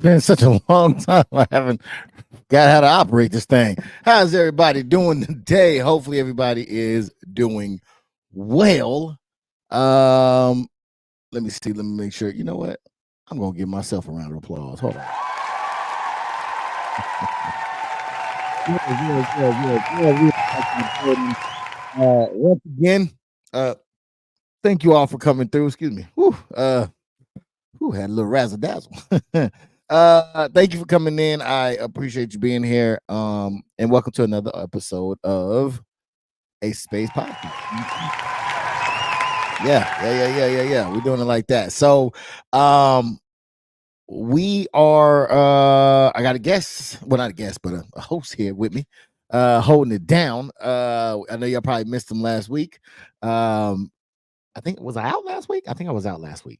been such a long time. I haven't got how to operate this thing. How's everybody doing today? Hopefully, everybody is doing well. Um, Let me see. Let me make sure. You know what? I'm gonna give myself a round of applause. Hold on. Once again, thank you all for coming through. Excuse me. Who had a little razzle dazzle. Thank you for coming in. I appreciate you being here. And welcome to another episode of ACE of SPADES Podcast. Yeah. We're doing it like that. So, we are. I got a guest. Well, not a guest, but a host here with me, holding it down. I know y'all probably missed him last week. I think was I out last week? I think I was out last week.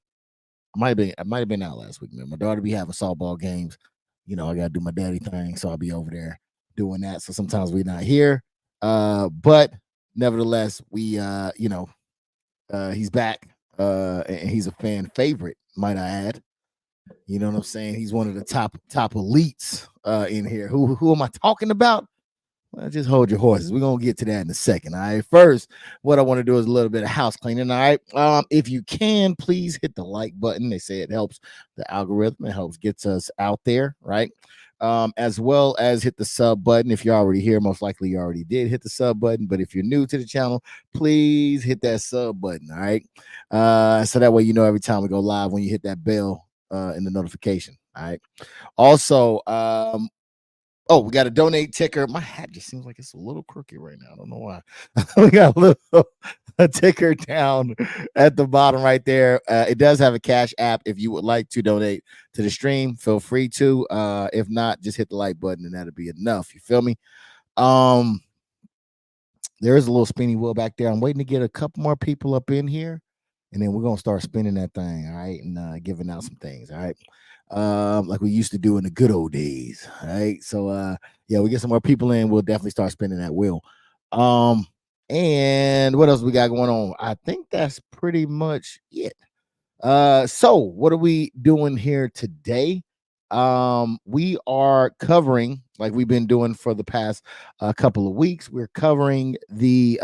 I might have been out last week, man. My daughter be having softball games. You know, I gotta do my daddy thing, so I'll be over there doing that. So sometimes we're not here. But nevertheless, we he's back. And he's a fan favorite, might I add. You know what I'm saying? He's one of the top elites in here. Who am I talking about? Well, just hold your horses. We're gonna get to that in a second. All right. First, what I want to do is a little bit of house cleaning. All right. If you can, please hit the like button. They say it helps the algorithm. It helps gets us out there, right? As well as hit the sub button. If you're already here, most likely you already did hit the sub button. But if you're new to the channel, please hit that sub button. All right. So that way you know every time we go live when you hit that bell in the notification. All right. Also, oh, we got a donate ticker. My hat just seems like it's a little crooked right now. I don't know why. We got a ticker down at the bottom right there. It does have a cash app. If you would like to donate to the stream, feel free to. If not, just hit the like button and that'll be enough. You feel me? There is a little spinny wheel back there. I'm waiting to get a couple more people up in here, and then we're gonna start spinning that thing. All right, and giving out some things. All right. Like we used to do in the good old days. All right. So yeah, we get some more people in, we'll definitely start spinning that wheel. And what else we got going on? I think that's pretty much it. So what are we doing here today? We are covering, like we've been doing for the past couple of weeks, we're covering the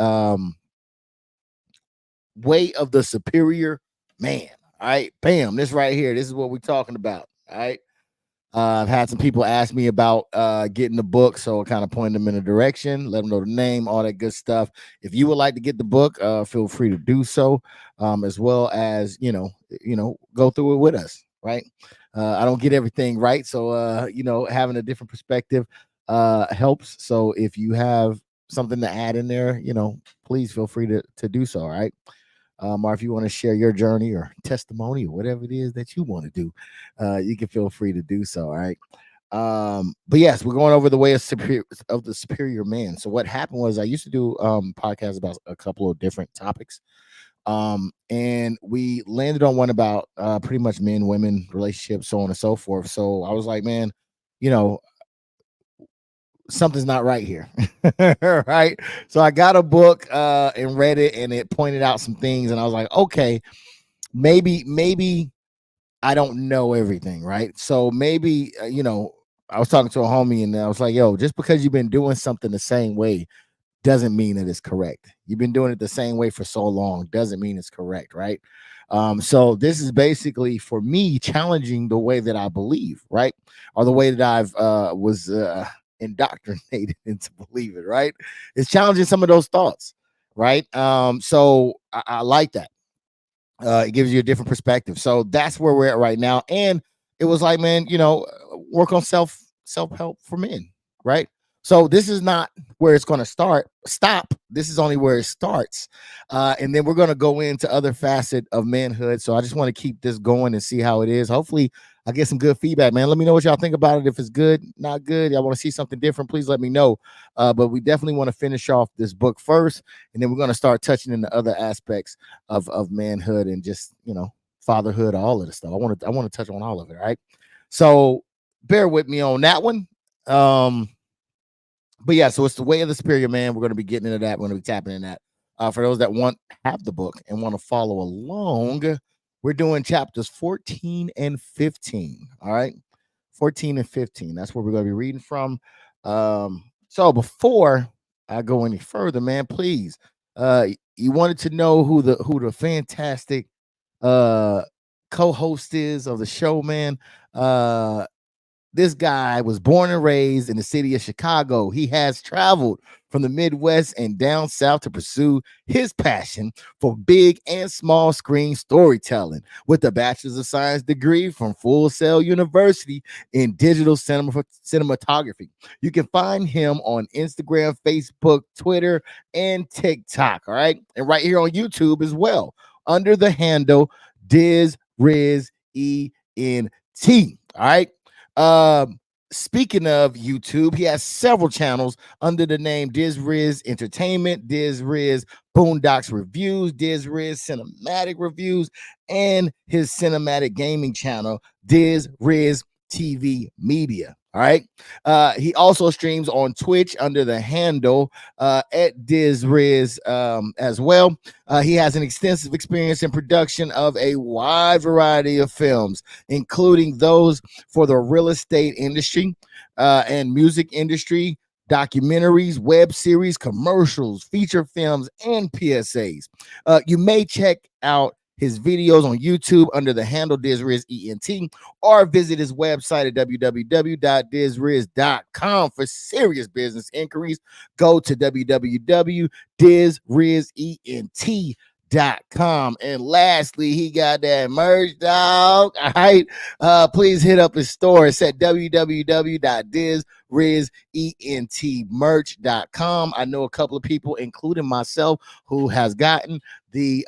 way of the superior man. All right, bam, this right here, this is what we're talking about. All right. I've had some people ask me about getting the book, so I kind of point them in a direction, let them know the name, all that good stuff. If you would like to get the book, feel free to do so, as well as go through it with us. Right? I don't get everything right, so having a different perspective helps. So if you have something to add in there, please feel free to do so. All right. Or if you want to share your journey or testimony or whatever it is that you want to do, you can feel free to do so. All right. But yes, we're going over the way of the superior man. So what happened was I used to do podcasts about a couple of different topics. And we landed on one about pretty much men, women, relationships, so on and so forth. So I was like, man, something's not right here. Right. So I got a book and read it, and it pointed out some things, and I was like, okay, maybe I don't know everything, right? So maybe I was talking to a homie, and I was like, yo, just because you've been doing something the same way doesn't mean that it's correct. You've been doing it the same way for so long doesn't mean it's correct, right? So this is basically for me challenging the way that I believe, right? Or the way that I've was indoctrinated into believing, right? It's challenging some of those thoughts, right? So I like that. It gives you a different perspective. So that's where we're at right now. And it was like, man, work on self-help for men, right? So this is not where it's going to stop. This is only where it starts. And then we're going to go into other facet of manhood. So I just want to keep this going and see how it is. Hopefully I get some good feedback, man. Let me know what y'all think about it. If it's good, not good, y'all want to see something different, please let me know. But we definitely want to finish off this book first, and then we're going to start touching into other aspects of manhood and just, fatherhood, all of the stuff. I want to touch on all of it. All right. So bear with me on that one. But yeah, so it's the way of the superior man. We're going to be getting into that. We're going to be tapping in that. For those that have the book and want to follow along, we're doing chapters 14 and 15. All right. 14 and 15. That's where we're going to be reading from. So before I go any further, man, please, you wanted to know who the fantastic uh co-host is of the show, man. This guy was born and raised in the city of Chicago. He has traveled from the Midwest and down south to pursue his passion for big and small screen storytelling with a bachelor's of science degree from Full Sail University in digital cinematography. You can find him on Instagram, Facebook, Twitter, and TikTok. All right. And right here on YouTube as well, under the handle Diz Riz ENT. All right. Um, Speaking of YouTube, he has several channels under the name Diz Riz Entertainment, Diz Riz Boondocks Reviews, Diz Riz Cinematic Reviews, and his cinematic gaming channel, Diz Riz TV Media. All right. He also streams on Twitch under the handle at Diz Riz as well. He has an extensive experience in production of a wide variety of films, including those for the real estate industry and music industry, documentaries, web series, commercials, feature films, and PSAs. You may check out his videos on YouTube under the handle DizRizENT or visit his website at www.dizriz.com for serious business inquiries. Go to www.dizrizent.com. And lastly, he got that merch, dog. All right. Please hit up his store. It's at www.dizrizentmerch.com. I know a couple of people, including myself, who has gotten the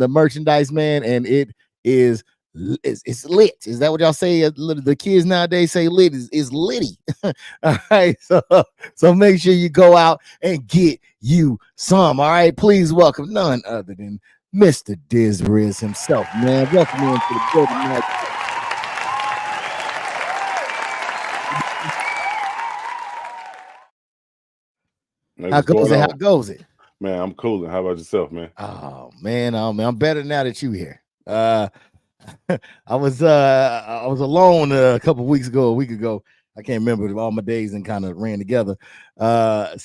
merchandise, man, and it's lit. Is that what y'all say? The kids nowadays say lit is litty. All right, so make sure you go out and get you some. All right, please welcome none other than Mr. Diz Riz himself, man. Welcome into the building, man. How goes it? Man, I'm cool. How about yourself, man? Oh man, I'm better now that you here. I was alone a week ago. I can't remember all my days and kind of ran together. I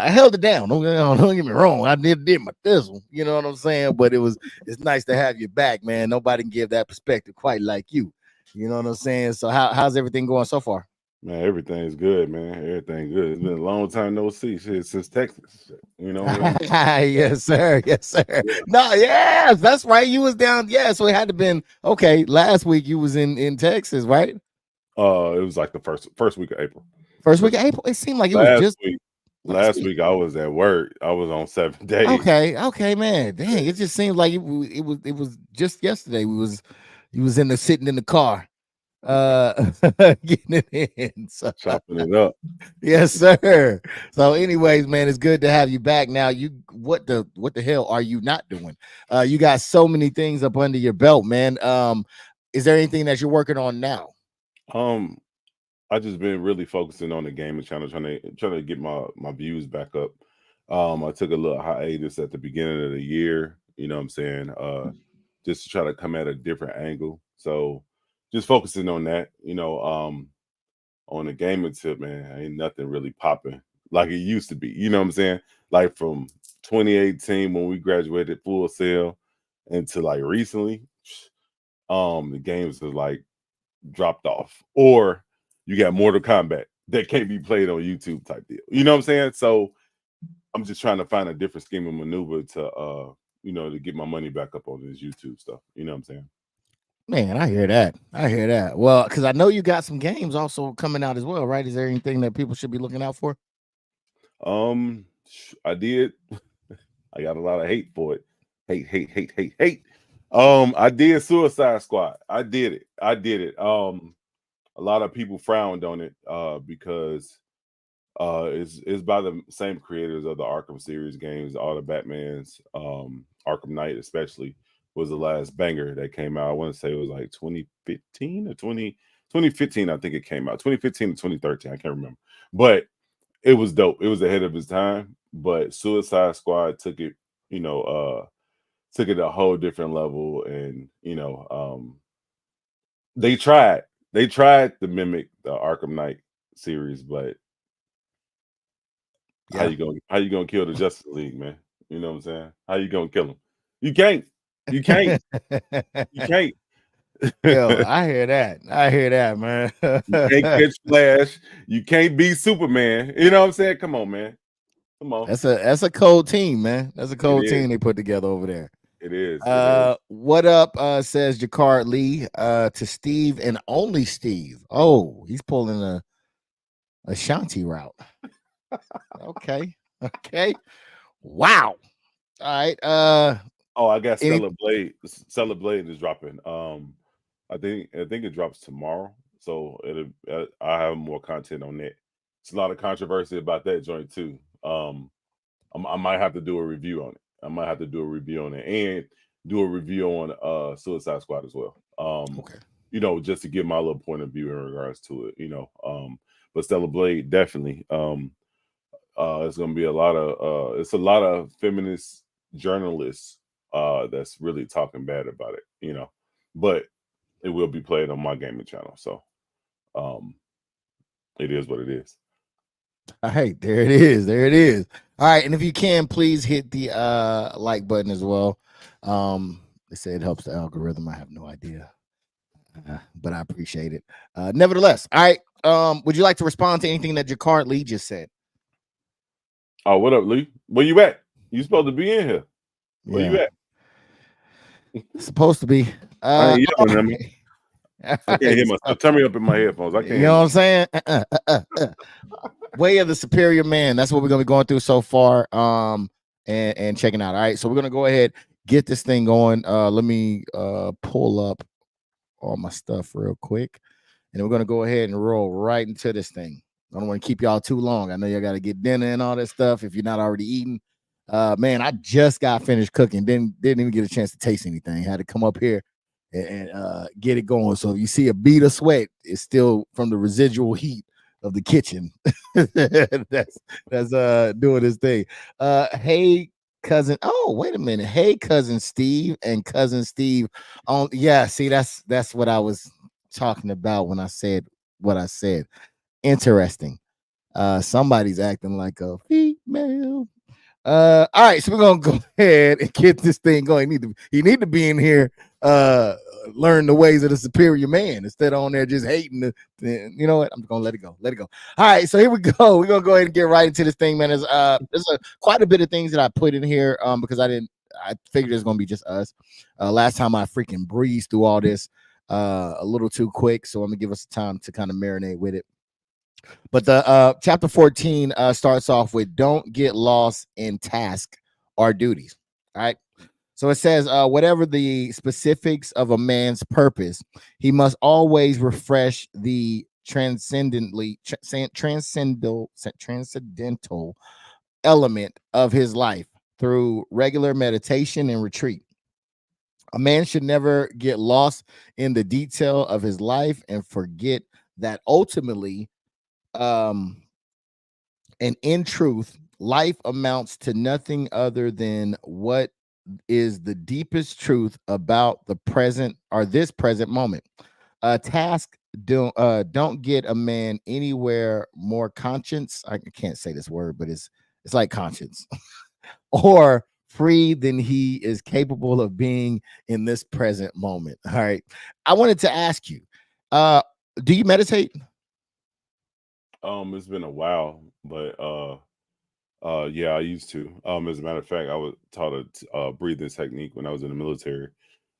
held it down. Don't get me wrong. I did my thizzle. You know what I'm saying? But it's nice to have you back, man. Nobody can give that perspective quite like you. You know what I'm saying? So how's everything going so far? Man, everything's good, man. Everything good. It's been a long time no see since Texas. You know. Yes, sir. Yes, sir. Yeah. No, yes, that's right. You was down. Yeah, so it had to been okay. Last week you was in Texas, right? It was like the first week of April. First week of April. It seemed like it was just last week. I was at work. I was on 7 days. Okay, man. Dang, it just seems like it was just yesterday. You was sitting in the car. Getting it in, chopping it up. Yes, sir. So anyways, man, it's good to have you back. Now, what the hell are you not doing? You got so many things up under your belt, man. Is there anything that you're working on now? I just been really focusing on the gaming channel, trying to get my views back up. I took a little hiatus at the beginning of the year, you know what I'm saying, just to try to come at a different angle. So just focusing on that, on the gaming tip, man, ain't nothing really popping like it used to be. You know what I'm saying? Like from 2018 when we graduated Full Sail into like recently, the games are like dropped off. Or you got Mortal Kombat that can't be played on YouTube type deal. You know what I'm saying? So I'm just trying to find a different scheme of maneuver to to get my money back up on this YouTube stuff. You know what I'm saying? Man, I hear that. Well, because I know you got some games also coming out as well, right? Is there anything that people should be looking out for? I did. I got a lot of hate for it. Hate. I did Suicide Squad. I did it. A lot of people frowned on it because it's by the same creators of the Arkham series games, all the Batmans, Arkham Knight especially was the last banger that came out. I want to say it was like 2015 or 2015, I think it came out. 2015 to 2013, I can't remember. But it was dope. It was ahead of its time. But Suicide Squad took it, took it a whole different level. And, They tried. They tried to mimic the Arkham Knight series, but Yeah. how you gonna kill the Justice League, man? You know what I'm saying? How you gonna kill them? You can't. You can't. You can't. Yo, I hear that. I hear that, man. You can't catch Flash. You can't beat Superman. You know what I'm saying? Come on, man. Come on. That's a cold team, man. That's a It cold is. team they put together over there. It is. It is. What up? Says Jacquard Lee to Steve and only Steve. Oh, he's pulling a Shanti route. Okay. Okay. Wow. All right. Oh, I got any- Stellar Blade. Stellar Blade is dropping. I think it drops tomorrow. So I have more content on that. It's a lot of controversy about that joint too. I might have to do a review on it. I might have to do a review on it and do a review on Suicide Squad as well. okay. You know, just to give my little point of view in regards to it, you know. But Stellar Blade definitely. It's gonna be a lot of feminist journalists that's really talking bad about it, you know. But it will be played on my gaming channel. So it is what it is. All right, there it is. There it is. All right, and if you can, please hit the like button as well. They say it helps the algorithm. I have no idea, but I appreciate it. Nevertheless, all right. Would you like to respond to anything that Jacquard Lee just said? Oh, what up, Lee? Where you at? You supposed to be in here. Where you at? Supposed to be. I ain't yelling at me. I can't hear myself. Turn me up in my headphones. I can't. You know what I'm saying? Way of the superior man. That's what we're gonna be going through so far. And checking out. All right, so we're gonna go ahead, get this thing going. Let me pull up all my stuff real quick, and we're gonna go ahead and roll right into this thing. I don't want to keep y'all too long. I know y'all got to get dinner and all that stuff if you're not already eating. Man, I just got finished cooking. Didn't even get a chance to taste anything. Had to come up here and get it going. So if you see a bead of sweat, it's still from the residual heat of the kitchen. that's doing this thing. Hey cousin. Oh, wait a minute. Hey cousin Steve and cousin Steve. Yeah, see, that's what I was talking about when I said what I said. Interesting. Somebody's acting like a female. All right, so we're gonna go ahead and get this thing going. He need to be in here, learn the ways of the superior man instead of on there just hating you know what? I'm gonna let it go. Let it go. All right, so here we go. We're gonna go ahead and get right into this thing, man. There's quite a bit of things that I put in here because I figured it's gonna be just us. Last time I freaking breezed through all this a little too quick, so I'm gonna give us time to kind of marinate with it. But the chapter 14 starts off with don't get lost in task or duties. All right. So it says, whatever the specifics of a man's purpose, he must always refresh the transcendental element of his life through regular meditation and retreat. A man should never get lost in the detail of his life and forget that ultimately, and in truth, life amounts to nothing other than what is the deepest truth about the present or this present moment. A task don't get a man anywhere more conscience. I can't say this word, but it's like conscience or free than he is capable of being in this present moment. All right. I wanted to ask you, do you meditate? It's been a while, but yeah, I used to. As a matter of fact, I was taught a breathing technique when I was in the military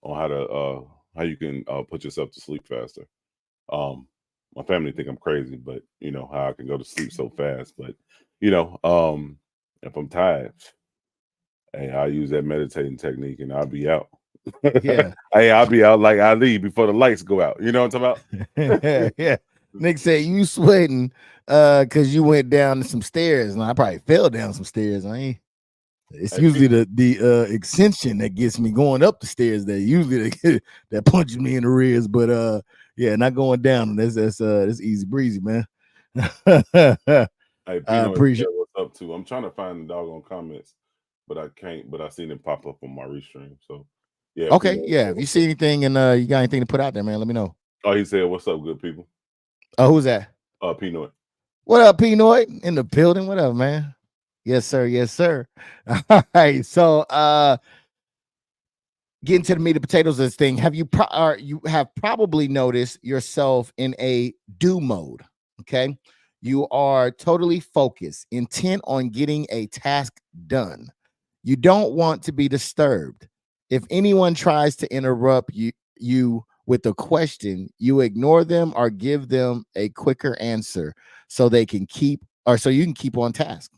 on how you can put yourself to sleep faster. My family think I'm crazy, but you know how I can go to sleep so fast. But you know, if I'm tired, hey, I'll use that meditating technique and I'll be out. Yeah. Hey, I'll be out like I leave before the lights go out. You know what I'm talking about? Yeah. Nick said you sweating because you went down some stairs. And I probably fell down some stairs. It's usually the extension that gets me going up the stairs that usually that punches me in the ribs. But yeah, not going down. That's easy breezy, man. Hey, I Pino, appreciate what's up too? I'm trying to find the doggone comments, but I can't. But I seen it pop up on my restream. So yeah, okay, Pino, yeah. If you see anything and you got anything to put out there, man, let me know. Oh, he said, "What's up, good people?" Oh, who's that? Pinoy. What up, Pinoy? In the building. What up, man? Yes, sir. Yes, sir. All right. So getting to the meat and potatoes of this thing, you have probably noticed yourself in a do mode. Okay. You are totally focused, intent on getting a task done. You don't want to be disturbed. If anyone tries to interrupt you with a question, you ignore them or give them a quicker answer so they can keep or so you can keep on task.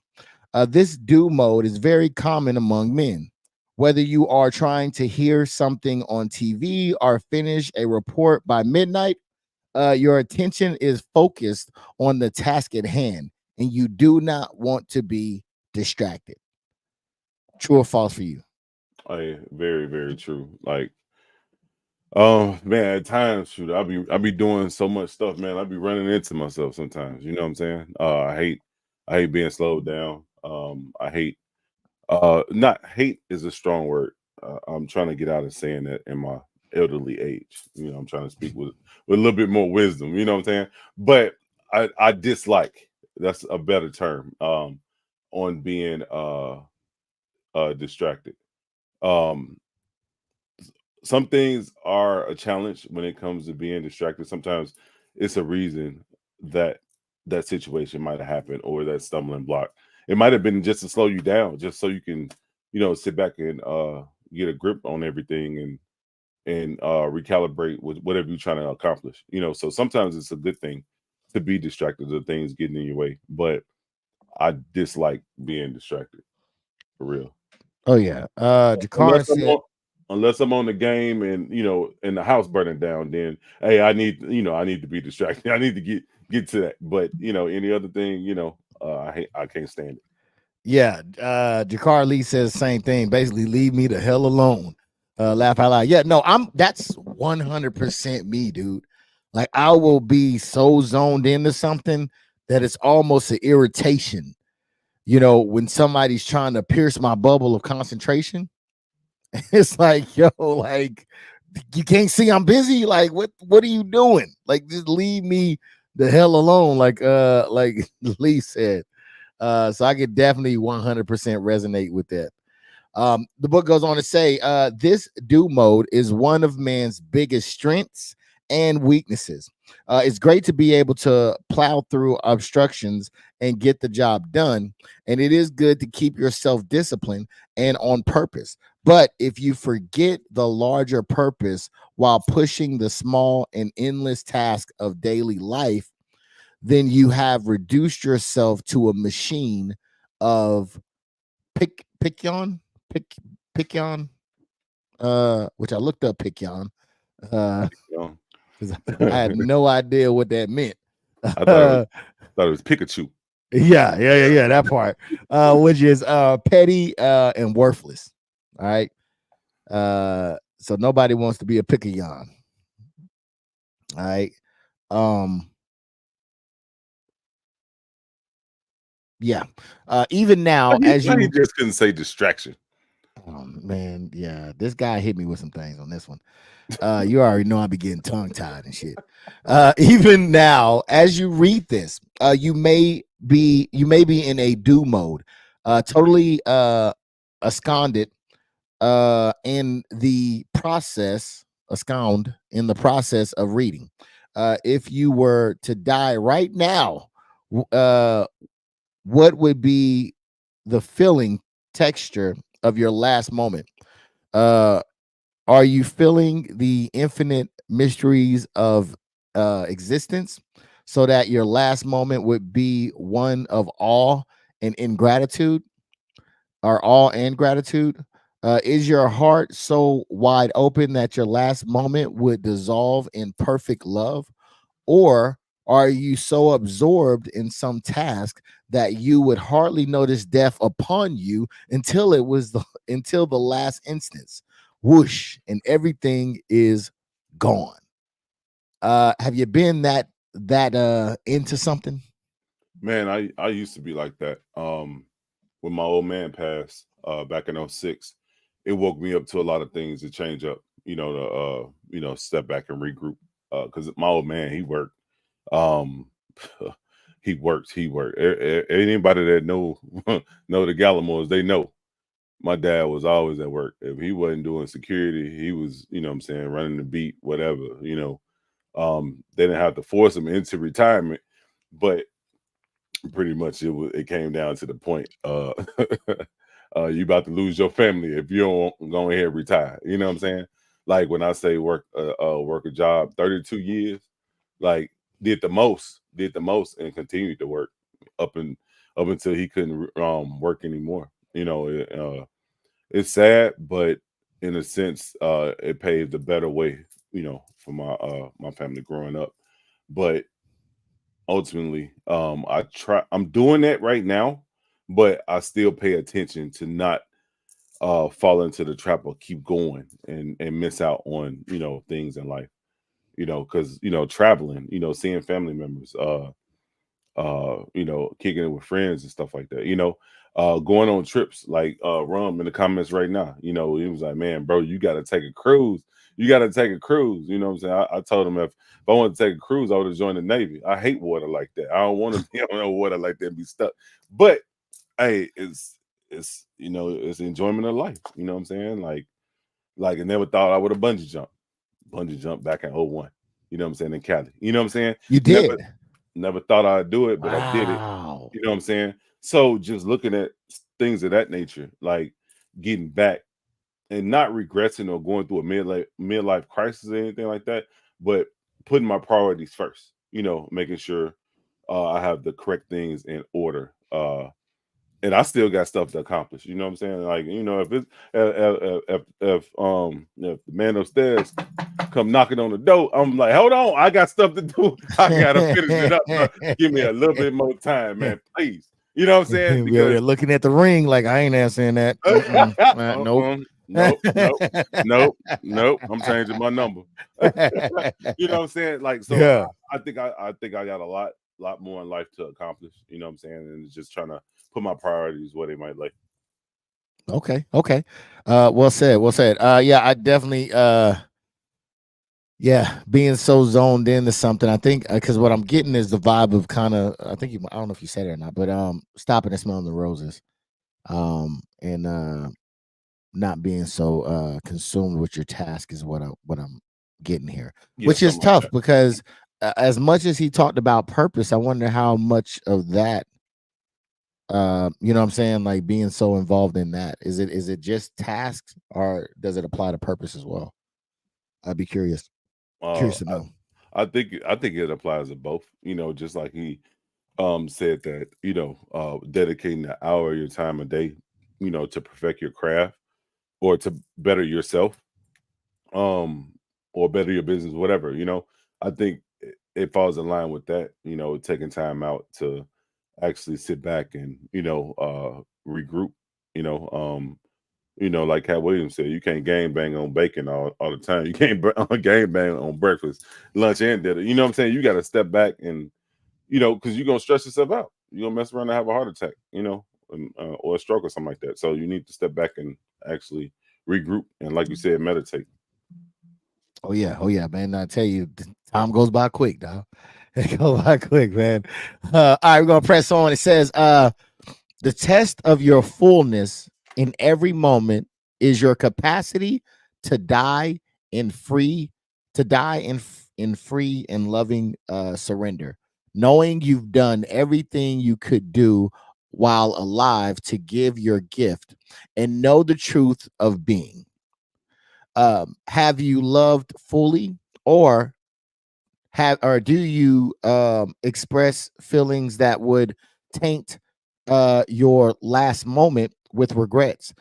This do mode is very common among men. Whether you are trying to hear something on TV or finish a report by midnight, your attention is focused on the task at hand, and you do not want to be distracted. True or false for you? Very, very true. Like, man, at times, shoot, I be doing so much stuff, man. I be running into myself sometimes. You know what I'm saying? I hate being slowed down. I hate not hate is a strong word. I'm trying to get out of saying that in my elderly age. You know, I'm trying to speak with a little bit more wisdom. You know what I'm saying? But I dislike. That's a better term. On being distracted. Um, some things are a challenge when it comes to being distracted. Sometimes it's a reason that that situation might have happened or that stumbling block. It might have been just to slow you down, just so you can, sit back and get a grip on everything and recalibrate with whatever you're trying to accomplish. So sometimes it's a good thing to be distracted of things getting in your way. But I dislike being distracted for real. Oh yeah. Unless Jakar I'm said, on unless I'm on the game and and the house burning down, then hey, I need to be distracted. I need to get to that. But any other thing, I can't stand it. yeah. Jakar Lee says the same thing. Basically, leave me the hell alone. Laugh out loud. Yeah, no, that's 100% me, dude. Like I will be so zoned into something that it's almost an irritation. When somebody's trying to pierce my bubble of concentration, it's like, yo, like you can't see I'm busy. Like, what are you doing? Like, just leave me the hell alone. Like Lee said. So I could definitely 100% resonate with that. The book goes on to say, this do mode is one of man's biggest strengths and weaknesses. It's great to be able to plow through obstructions and get the job done. And it is good to keep yourself disciplined and on purpose. But if you forget the larger purpose while pushing the small and endless task of daily life, then you have reduced yourself to a machine of Picyon, pick Picyon, which I looked up Picyon, uh, You know? because I had no idea what that meant. I thought it was Pikachu. Yeah, that part, which is petty and worthless. All right. So nobody wants to be a Picyon. All right. Um, yeah. Even now, as Why he you just couldn't say distraction. man, yeah, this guy hit me with some things on this one. You already know I be getting tongue tied and shit. Even now, as you read this, you may be in a do mode, totally absconded in the process of reading. If you were to die right now, what would be the feeling texture of your last moment? Uh, are you feeling the infinite mysteries of existence so that your last moment would be one of awe and ingratitude or awe and gratitude? Is your heart so wide open that your last moment would dissolve in perfect love? Or are you so absorbed in some task that you would hardly notice death upon you until the last instance? Whoosh, and everything is gone. Have you been that into something? Man, I used to be like that. When my old man passed back in '06, it woke me up to a lot of things to change up, to step back and regroup. because my old man, he worked. Um, he worked. Anybody that know know the Gallimores, they know my dad was always at work. If he wasn't doing security, he was, you know what I'm saying, running the beat, whatever, you know. They didn't have to force him into retirement, but pretty much it came down to the point you about to lose your family if you don't go ahead and retire. You know what I'm saying? Like when I say work a job 32 years, like did the most and continued to work up and up until he couldn't work anymore. You know, it's sad, but in a sense, it paved a better way, you know, for my family growing up. But ultimately, I'm doing that right now, but I still pay attention to not fall into the trap or keep going and miss out on, you know, things in life, you know, because, you know, traveling, you know, seeing family members, you know, kicking it with friends and stuff like that, you know, going on trips like Rum in the comments right now, you know, he was like, man, bro, you got to take a cruise. You got to take a cruise. You know what I'm saying? I told him if I wanted to take a cruise, I would have joined the Navy. I hate water like that. I don't want to be on no water like that and be stuck. But hey, it's you know, it's enjoyment of life. You know what I'm saying? Like I never thought I would have bungee jump back in '01. You know what I'm saying, in Cali. You know what I'm saying? You Never did. never thought I'd do it, but I did it. Wow. You know what I'm saying? So just looking at things of that nature, like getting back and not regretting or going through a midlife crisis or anything like that, but putting my priorities first. You know, making sure I have the correct things in order. And I still got stuff to accomplish. You know what I'm saying? Like, you know, if it's if the man upstairs come knocking on the door, I'm like, hold on, I got stuff to do. I gotta finish it up, bro. Give me a little bit more time, man, please. You know what I'm saying? We over Because there looking at the ring like I ain't answering that. Mm-mm. Nope. nope, nope, nope, nope. I'm changing my number. You know what I'm saying? Like, so Yeah. I think I got a lot more in life to accomplish. You know what I'm saying? And it's just trying to put my priorities where they might like. Okay. Okay. Well said. Well said. Yeah, I definitely yeah, being so zoned into something. I think because what I'm getting is the vibe of kind of I think I don't know if you said it or not, but stopping and smelling the roses. And not being so consumed with your task is what I'm getting here, Yeah, which is something like tough that. because as much as he talked about purpose, I wonder how much of that you know what I'm saying, like being so involved in that, is it just tasks or does it apply to purpose as well? I'd be Uh, curious to I, know. I think it applies to both. You know, just like he said that, you know, dedicating an hour of your time a day, you know, to perfect your craft or to better yourself, um, or better your business, whatever, you know. I think it falls in line with that, you know, taking time out to actually sit back and, you know, regroup, you know, like Cat Williams said, you can't game bang on bacon all the time. You can't game bang on breakfast, lunch, and dinner. You know what I'm saying? You got to step back and, you know, because you're going to stress yourself out. You're going to mess around and have a heart attack, you know, or a stroke or something like that. So you need to step back and actually regroup. And like you said, meditate. Oh yeah, man. I tell you, time goes by quick, dog. It goes by quick, man. All right, we're gonna press on. It says, the test of your fullness in every moment is your capacity to die in free, in free and loving surrender, knowing you've done everything you could do while alive to give your gift and know the truth of being. Have you loved fully, or do you express feelings that would taint your last moment with regrets?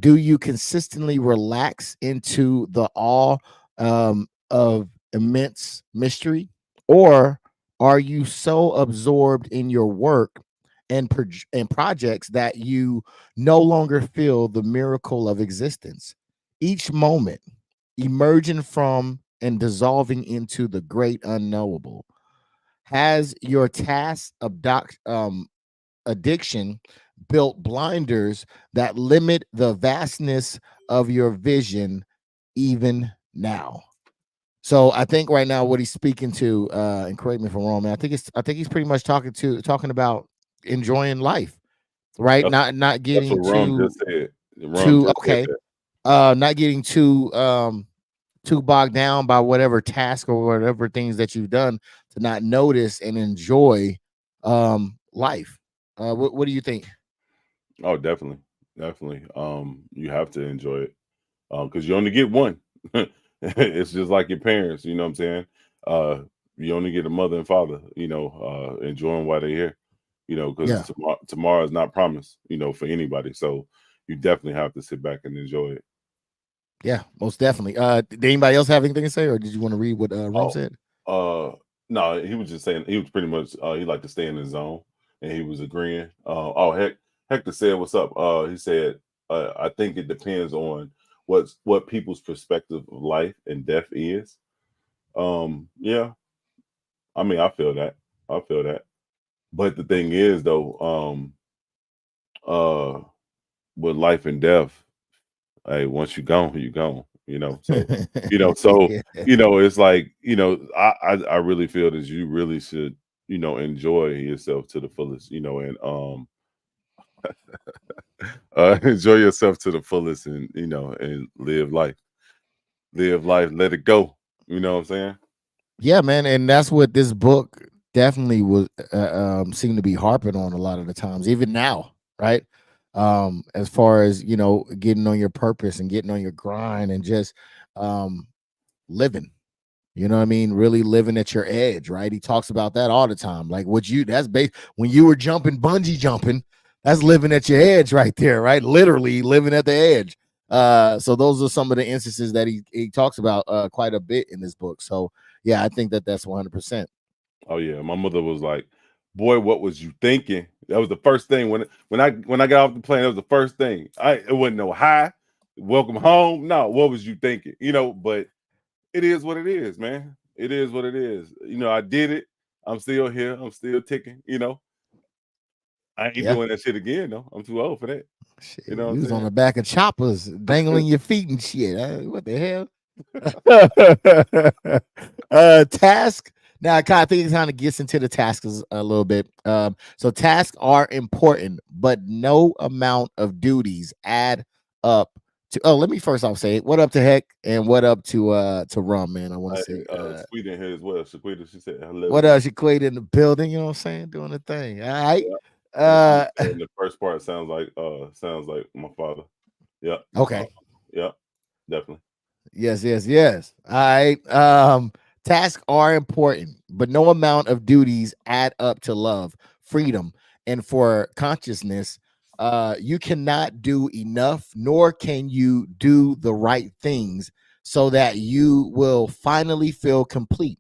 Do you consistently relax into the awe of immense mystery, or are you so absorbed in your work and projects that you no longer feel the miracle of existence? Each moment emerging from and dissolving into the great unknowable. Has your addiction built blinders that limit the vastness of your vision even now? So I think right now what he's speaking to, and correct me if I'm wrong, man. I think he's pretty much talking about enjoying life, right? That's Not that's getting what Rum just said. Rum too just said okay, that. not getting too bogged down by whatever task or whatever things that you've done to not notice and enjoy life. What do you think? Oh, definitely, definitely. You have to enjoy it because you only get one. It's just like your parents. You know what I'm saying? Uh, you only get a mother and father. Enjoy them while they're here. Because Yeah, tomorrow is not promised. For anybody. So you definitely have to sit back and enjoy it. yeah, most definitely. Did anybody else have anything to say, or did you want to read what Rum Oh, said? no, he was just saying he was pretty much he liked to stay in his zone, and he was agreeing. Hector said, "What's up?" He said, "I think it depends on what people's perspective of life and death is." Yeah, I mean, I feel that. I feel that. But the thing is, though, uh, with life and death, hey, once you're gone, you're gone. So Yeah. it's like I really feel that you really should enjoy yourself to the fullest, and enjoy yourself to the fullest, and and live life, let it go. You know what I'm saying? Yeah, man, and that's what this book definitely was seem to be harping on a lot of the times, even now, right? As far as getting on your purpose and getting on your grind and just um, living. You know what I mean? Really living at your edge, right? He talks about that all the time. Like what you that's base when you were jumping, bungee jumping, that's living at your edge right there, right? Literally living at the edge. So those are some of the instances that he talks about quite a bit in this book. So yeah, I think that that's 100%. Oh yeah, my mother was like, "Boy, what was you thinking?" That was the first thing when I got off the plane. That was the first thing. It wasn't no hi, welcome home. No, what was you thinking? But it is what it is, man. It is what it is. I did it. I'm still here. I'm still ticking. I ain't Yeah. doing that shit again though. I'm too old for that. Shit, You know what you was on I'm the back of choppers, dangling your feet and shit. What the hell? Task. Now, I think it kind of gets into the tasks a little bit. So tasks are important, but no amount of duties add up to. Oh, let me first off say what up to Heck and what up to Rum, man. I want to say Squeed in here as well. Shaquita, she said what hello. else? Equate in the building. You know what I'm saying? Doing the thing. All right. Yeah. And she was Uh, saying the first part sounds like my father. Yeah. Uh, okay. yeah, definitely. Yes, yes, yes. All right. Tasks are important, but no amount of duties add up to love, freedom, and for consciousness. You cannot do enough, nor can you do the right things so that you will finally feel complete.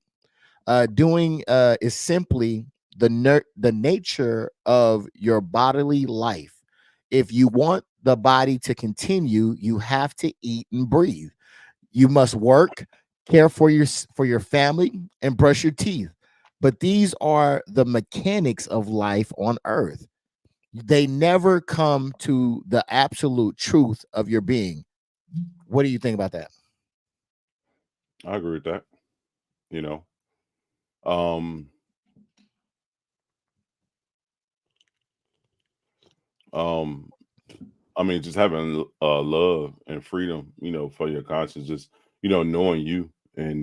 Doing is simply the nature of your bodily life. If you want the body to continue, you have to eat and breathe. You must work, care for your family, and brush your teeth. But these are the mechanics of life on earth. They never come to the absolute truth of your being. What do you think about that? I agree with that. You know. Um um I mean, just having love and freedom, for your conscience, just knowing you and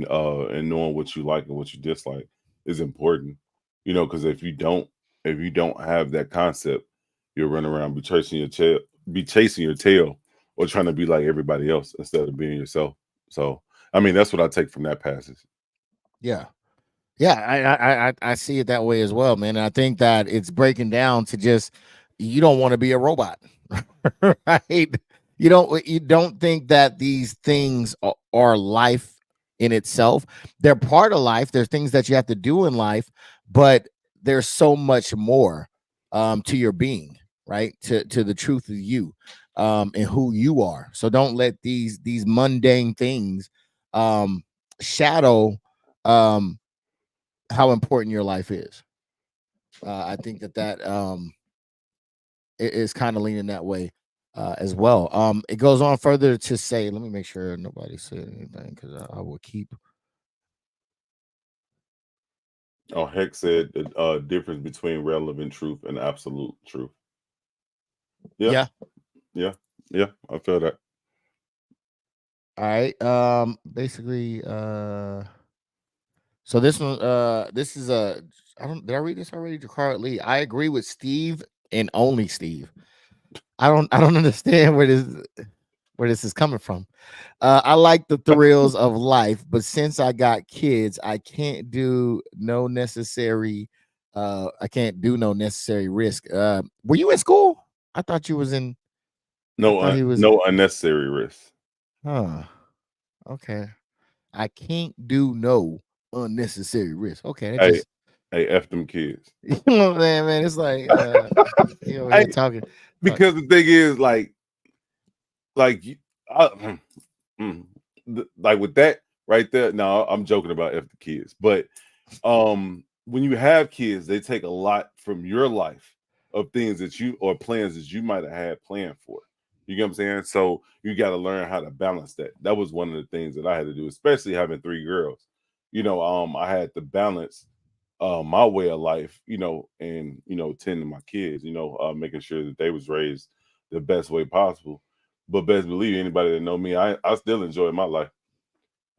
knowing what you like and what you dislike is important. Because if you don't have that concept, you'll run around be chasing your tail, or trying to be like everybody else instead of being yourself. So, I mean, that's what I take from that passage. Yeah. Yeah, I see it that way as well, man. And I think that it's breaking down to just you don't want to be a robot, right? You don't think that these things are life in itself. They're part of life. There's things that you have to do in life, but there's so much more to your being, right? To the truth of you and who you are. So don't let these mundane things shadow um how important your life is. I think that is kind of leaning that way as well. It goes on further to say, let me make sure nobody said anything because I will keep. Oh, Heck said the difference between relevant truth and absolute truth. Yeah, Yeah. yeah, yeah. I feel that. All right. Basically, so this one, this is a. I don't. Did I read this already? Jacquard Lee. I agree with Steve and only Steve. I don't. I don't understand where this is coming from. I like the thrills of life, but since I got kids, I can't do no necessary. I can't do no necessary risk. Were you in school? I thought you was in. I thought he was. No unnecessary risk. Huh. Okay. I can't do no unnecessary risk. Okay, that Hey, just hey, f them kids. you know what I'm saying, man. It's like you over Hey, here talking. Talk. because the thing is, like, I, mm, like with that right there. No, I'm joking about f the kids, but when you have kids, they take a lot from your life of things that you or plans that you might have had planned for. You get what I'm saying? So you got to learn how to balance that. That was one of the things that I had to do, especially having three girls. I had to balance my way of life, and tending my kids, making sure that they was raised the best way possible. But best believe anybody that know me, I still enjoy my life.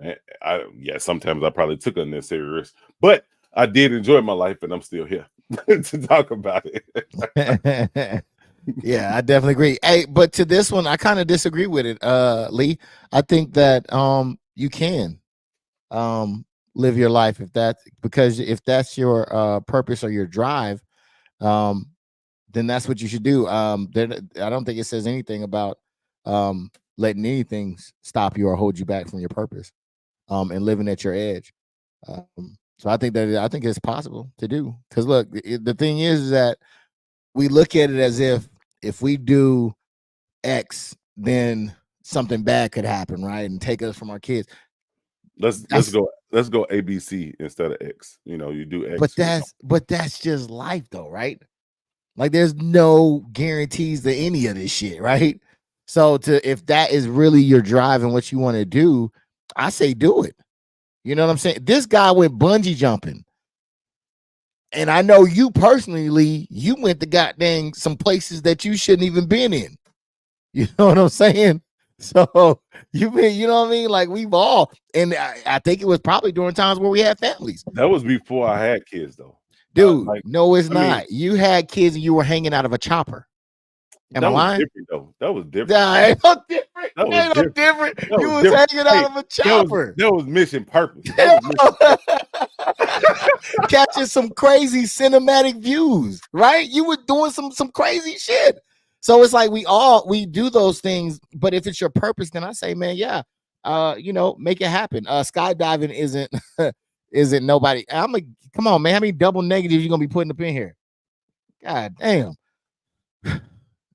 Yeah, sometimes I probably took unnecessary risks, but I did enjoy my life, and I'm still here to talk about it. Yeah, I definitely agree. Hey, but to this one, I kind of disagree with it, Lee. I think that you can um live your life because if that's your purpose or your drive, um then that's what you should do. I don't think it says anything about letting anything stop you or hold you back from your purpose and living at your edge. So I think it's possible to do. Because look, the thing is that we look at it as if we do X, then something bad could happen, right, and take us from our kids. Let's That's go ABC instead of X. You do but X, you don't. that's just life, though, right? Like there's no guarantees to any of this shit, right? So if that is really your drive and what you want to do, I say do it. You know what I'm saying? This guy went bungee jumping. And I know you personally, Lee, you went to goddamn some places that you shouldn't even been in. You know what I'm saying? So you've been, you know what I mean? Like we've all, and I think it was probably during times where we had families. That was before I had kids, though. Dude, Like, no, it's I mean, not. You had kids and you were hanging out of a chopper. Am I that was lying? different, though. That was different. Nah, ain't no different. That was Ain't no different. different. That You was was different. hanging Hey, out of a chopper. that was mission purpose. That was mission purpose. Catching some crazy cinematic views, right? You were doing some crazy shit. So it's like we do those things, but if it's your purpose, then I say, man, yeah, make it happen. Skydiving isn't nobody. I'm like, come on, man, how many double negatives you gonna be putting up in here? God damn.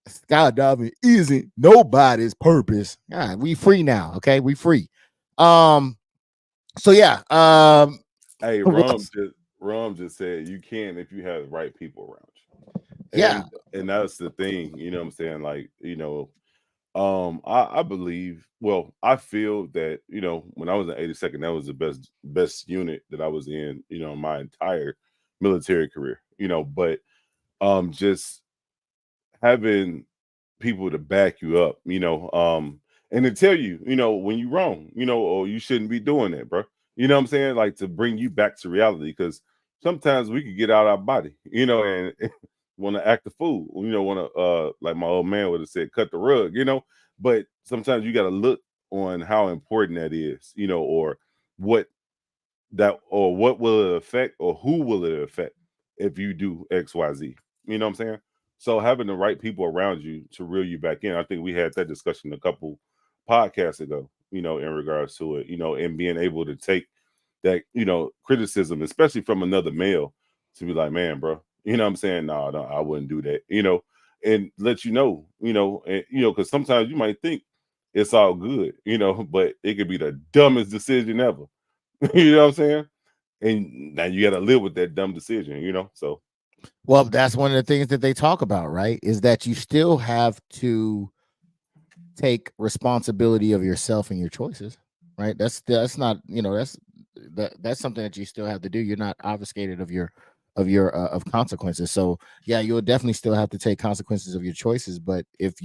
Skydiving isn't nobody's purpose. God, we free now. Okay, we free. Um, so yeah. Hey, What Rom just said you can if you have the right people around you. yeah. And that's the thing, you know what I'm saying? Like, I believe, well, I feel that, when I was in 82nd, that was the best unit that I was in, my entire military career, but just having people to back you up, and to tell you, when you're wrong, or you shouldn't be doing that, bro. You know what I'm saying? Like to bring you back to reality, because sometimes we could get out our body, and want to act a fool, want to like my old man would have said, cut the rug, But sometimes you got to look on how important that is, or what what will it affect, or who will it affect if you do XYZ. You know what I'm saying? So having the right people around you to reel you back in, I think we had that discussion a couple podcasts ago, in regards to it, and being able to take that, criticism, especially from another male, to be like, man, bro, you know what I'm saying? No, I wouldn't do that, and let because sometimes you might think it's all good, but it could be the dumbest decision ever. You know what I'm saying? And now you got to live with that dumb decision, So Well, that's one of the things that they talk about, right? Is that you still have to take responsibility of yourself and your choices. right? That's not, that's something that you still have to do. You're not obfuscated of consequences. So yeah, you'll definitely still have to take consequences of your choices. But if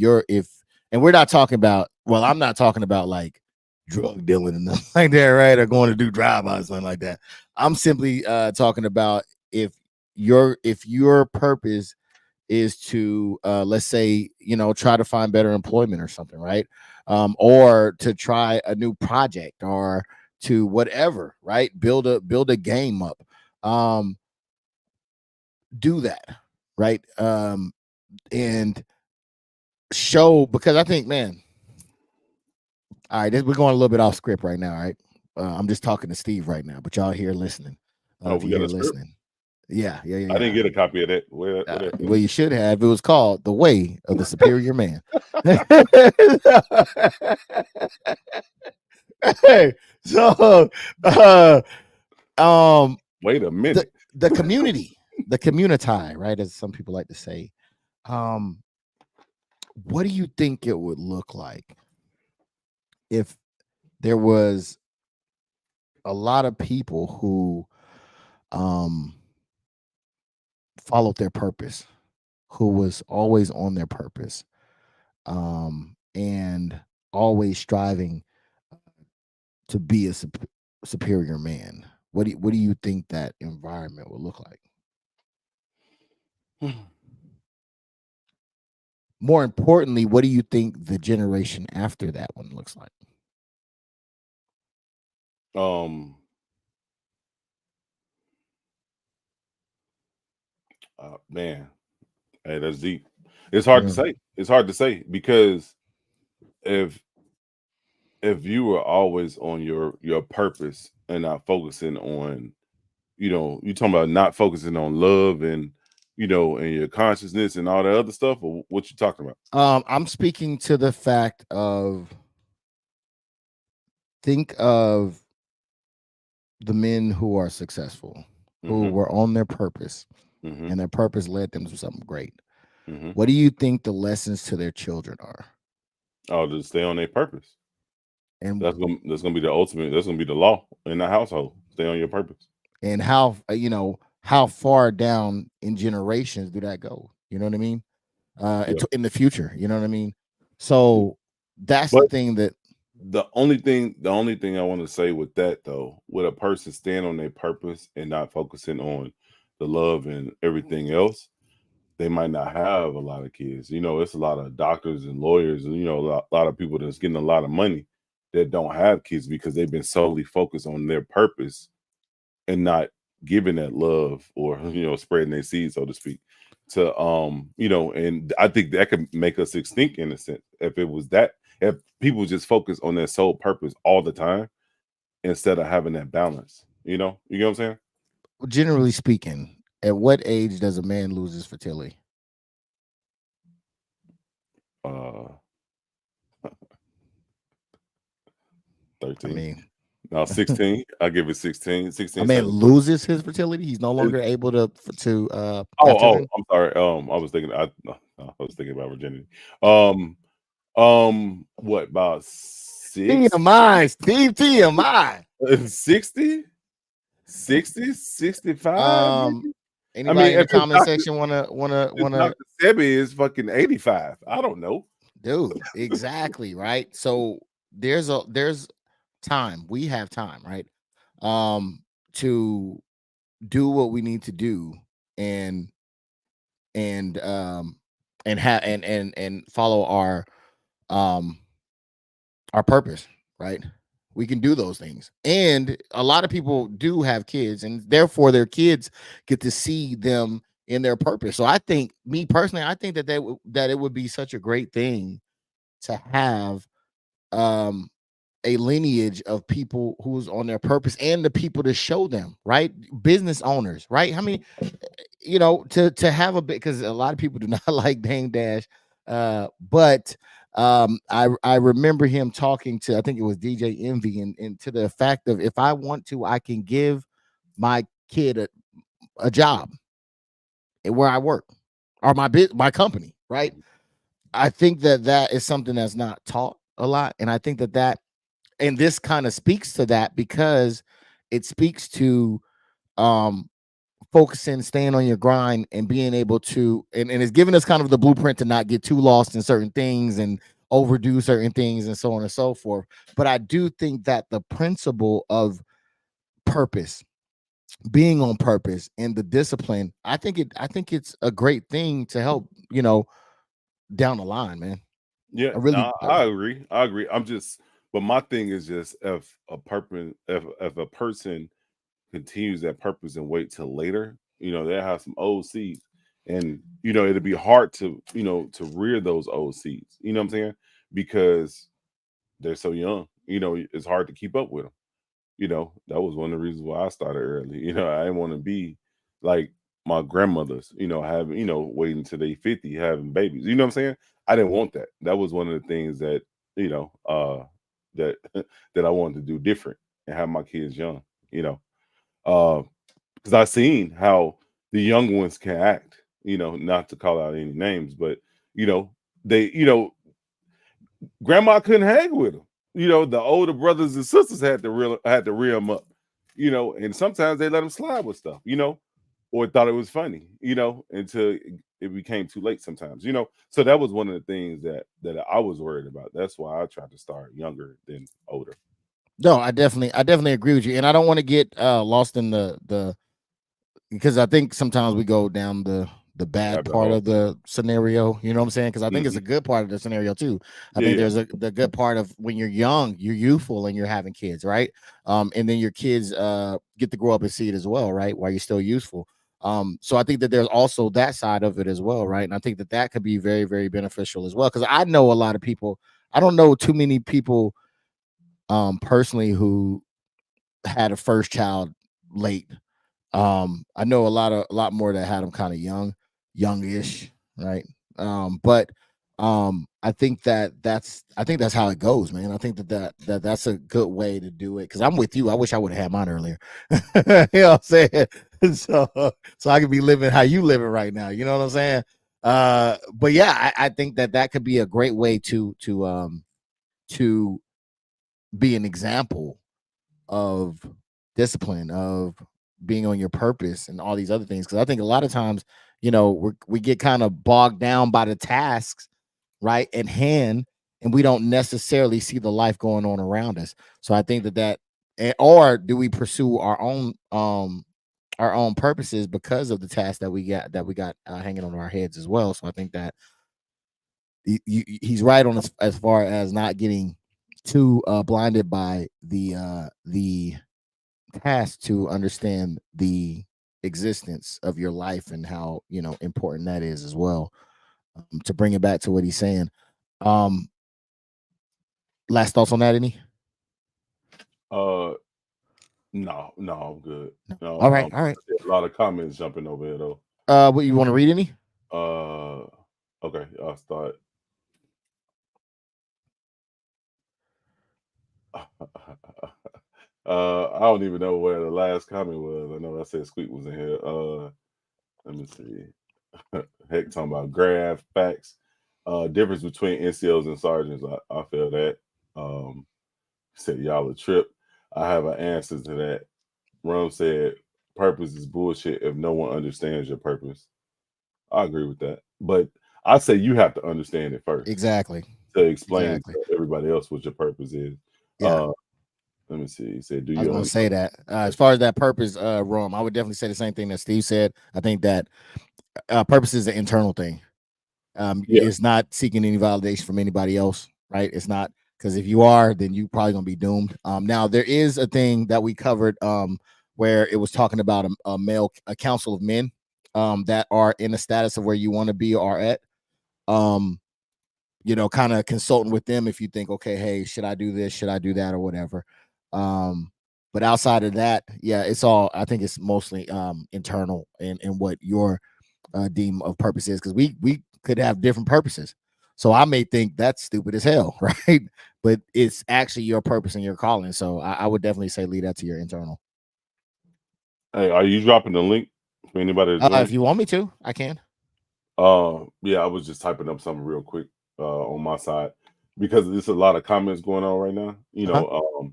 and we're not talking about, well, I'm not talking about like drug dealing and nothing like that, right? Or going to do drive-bys, something like that. I'm simply talking about if your purpose is to let's say, try to find better employment or something, right? Or to try a new project, or to whatever, right? Build a game up. Do that, right? And show, because I think, man, all right, we're going a little bit off script right now, right? I'm just talking to Steve right now, but y'all here listening. Oh, If we you're got here a script. listening, yeah, I didn't get a copy of that. Where that well, you should have. It was called "The Way of the Superior Man." Hey, so, Wait a the minute. the community, the community, right, as some people like to say. Um, what do you think it would look like if there was a lot of people who um followed their purpose, who was always on their purpose, and always striving to be a superior man? What do you think that environment would look like? More importantly, what do you think the generation after that one looks like? um, man, hey, that's deep. It's hard to Yeah. say. It's hard to say because if you were always on your purpose and not focusing on, you talking about not focusing on love and and your consciousness and all that other stuff, or what you talking about? I'm speaking to the fact of, think of the men who are successful, who Mm-hmm. were on their purpose, Mm-hmm. and their purpose led them to something great. Mm-hmm. What do you think the lessons to their children are? Oh, to stay on their purpose. And That's gonna be the ultimate. That's gonna be the law in the household. Stay on your purpose. how, how far down in generations do that go? You know what I mean? Yeah. In the future, you know what I mean? Yeah. So that's the But thing that, the only thing I want to say with that though, with a person staying on their purpose and not focusing on the love and everything else, they might not have a lot of kids. It's a lot of doctors and lawyers and a lot of people that's getting a lot of money that don't have kids because they've been solely focused on their purpose and not giving that love or spreading their seed, so to speak, to and I think that could make us extinct in a sense if it was that, if people just focus on their sole purpose all the time instead of having that balance. You know what I'm saying? generally speaking, at what age does a man lose his fertility? uh I 13. mean, Now 16, I give it 16, a 16, man 17. loses his fertility. He's no longer able to Oh, have children. I'm sorry. I was thinking. I was thinking about virginity. What about six, TMI, Steve. TMI. 60, 60, 65? Um, Maybe. I anybody mean, in the if it's comment Doctor, section wanna Doctor Sebi is fucking 85. I don't know. do exactly right? So there's time. We have time, right? To do what we need to do, and and um and follow um our purpose, right? We can do those things. And a lot of people do have kids, and therefore their kids get to see them in their purpose. So I think, me personally, I think that it would be such a great thing to have um a lineage of people who's on their purpose, and the people to show them, right? Business owners, right? How many, to have a bit, because a lot of people do not like Dame Dash, but I remember him talking to, I think it was DJ Envy, and to the fact of, if I want to, I can give my kid a job where I work, or my company, right? I think that is something that's not taught a lot, and I think that and this kind of speaks to that because it speaks to um focusing, staying on your grind, and being able to, and it's giving us kind of the blueprint to not get too lost in certain things and overdo certain things and so on and so forth. But I do think that the principle of purpose, being on purpose, and the discipline, I think it's a great thing to help, down the line, man. Yeah, I really no, I agree. I agree. But my thing is just if a person continues that purpose and wait till later, they have some old seeds, and it'll be hard to rear those old seeds. You know what I'm saying? Because they're so young. It's hard to keep up with them. That was one of the reasons why I started early. I didn't want to be like my grandmothers, having, waiting until they 50, having babies. You know what I'm saying? I didn't want that. That was one of the things that, that that I wanted to do different and have my kids young, you know. Because I seen how the young ones can act, not to call out any names, but you know, they, grandma couldn't hang with them. The older brothers and sisters had to reel them up. And sometimes they let them slide with stuff, or thought it was funny, until it became too late sometimes. So that was one of the things that I was worried about. That's why I tried to start younger than older. No, I definitely agree with you, and I don't want to get lost in the because I think sometimes we go down the bad Rabbit part hole. of the scenario. You know what I'm saying? Because I think it's Mhm. a good part of the scenario too. I Yeah, think yeah. there's the good part of when you're young, you're youthful, and you're having kids, right? And then your kids get to grow up and see it as well, right? While you're still youthful. So I think that there's also that side of it as well, right? And I think that that could be very, very beneficial as well. Because I know a lot of people. I don't know too many people personally who had a first child late. I know a lot more that had them kind of youngish, right? But I think that's how it goes, man. I think that's a good way to do it. Because I'm with you. I wish I would have had mine earlier. You know what I'm saying? So I could be living how you living right now. You know what I'm saying? But yeah, I think that could be a great way to be an example of discipline, of being on your purpose, and all these other things. Because I think a lot of times, we get kind of bogged down by the tasks, right, at hand, and we don't necessarily see the life going on around us. So I think or do we pursue our own purposes because of the tasks that we got hanging on our heads as well. So I think that he's right on as far as not getting too blinded by the task to understand the existence of your life and how important that is as well. To bring it back to what he's saying, um last thoughts on that, any? Uh, no, no, I'm good. No. No, All right, all right. I see a lot of comments jumping over here though. What, you want to read any? Uh, okay, I'll start. I don't even know where the last comment was. I know I said Squeak was in here. Let me see. Heck, talking about graph facts. Difference between NCOs and sergeants. I feel that. Said y'all a trip. I have an answer to that. Rum said purpose is bullshit if no one understands your purpose. I agree with that. But I say you have to understand it first Exactly. to explain Exactly. to everybody else what your purpose is. Yeah. Let me see. He said, "Do I was you going to understand?" say that as far as that purpose, Rome, I would definitely say the same thing that Steve said. I think that purpose is an internal thing. Yeah, It's not seeking any validation from anybody else, right? It's not, because if you are, then you probably gonna be doomed. Now there is a thing that we covered where it was talking about a council of men that are in a status of where you want to be or at. Um, kind of consulting with them if you think, okay, hey, should I do this? Should I do that or whatever? Um, but outside of that, yeah, it's all, I think it's mostly internal and what your deem of purpose is, because we could have different purposes. So I may think that's stupid as hell, right? But it's actually your purpose and your calling. So I would definitely say lead that to your internal. hey, are you dropping the link for anybody to If join? you want me to, I can. Yeah, I was just typing up something real quick on my side. because there's a lot of comments going on right now. Uh-huh.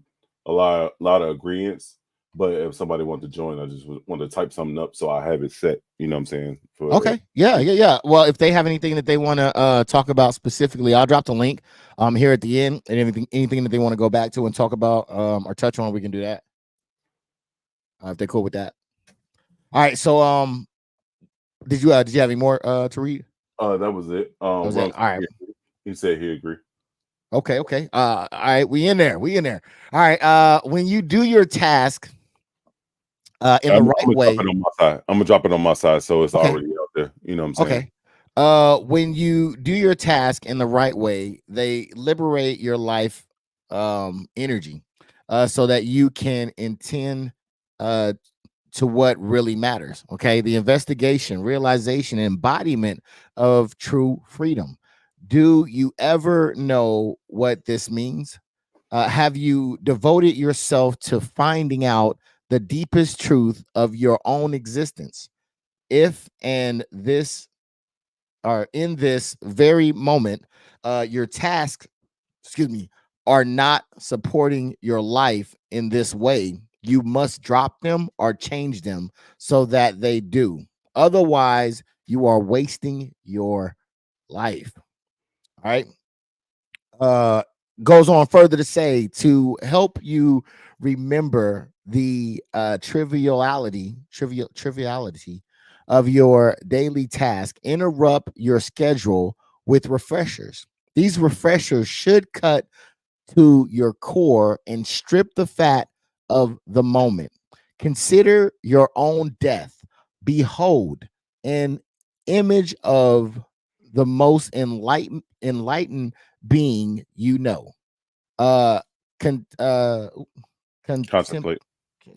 A lot of agreements. But if somebody wants to join, I just want to type something up so I have it set. You know what I'm saying? For Okay. Yeah. Well, if they have anything that they want to talk about specifically, I'll drop the link here at the end, and anything that they want to go back to and talk about or touch on, we can do that. If they're cool with that. All right. So did you have any more to read? that was it. That was it. All right. He said he agreed. Okay. All right, we in there. All right. When you do your task in the I'm right gonna drop way. it on my side. I'm gonna drop it on my side, so it's Okay. already out there. You know what I'm saying? Okay. When you do your task in the right way, they liberate your life energy so that you can intend to what really matters. Okay. The investigation, realization, embodiment of true freedom. Do you ever know what this means? Have you devoted yourself to finding out the deepest truth of your own existence? If and this or in this very moment, your tasks, excuse me, are not supporting your life in this way, you must drop them or change them so that they do. Otherwise, you are wasting your life. All right. Uh, Goes on further to say to help you remember the triviality of your daily task, interrupt your schedule with refreshers. These refreshers should cut to your core and strip the fat of the moment. Consider your own death. Behold an image of the most enlightened being you know. Uh, con, contem- Contemplate.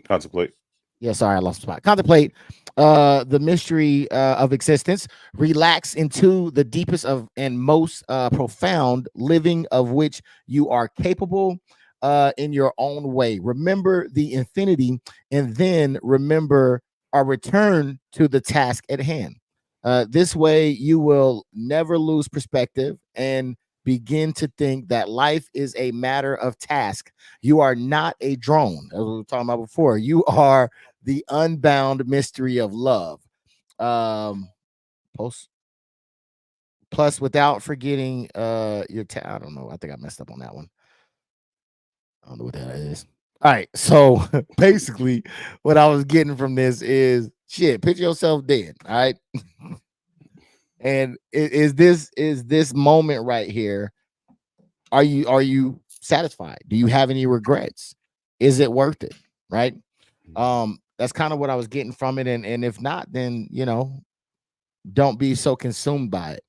Contemplate. yeah, sorry, I lost the spot. Contemplate the mystery of existence. Relax into the deepest of and most profound living of which you are capable in your own way. Remember the infinity, and then remember or return to the task at hand. This way, you will never lose perspective and begin to think that life is a matter of task. You are not a drone, as we were talking about before. You are the unbound mystery of love. Um, post plus without forgetting I don't know. I think I messed up on that one. I don't know what that is. All right. So basically, what I was getting from this is shit, picture yourself dead. All right. And is this moment right here? Are you satisfied? Do you have any regrets? Is it worth it? Right. That's kind of what I was getting from it. And if not, then don't be so consumed by it.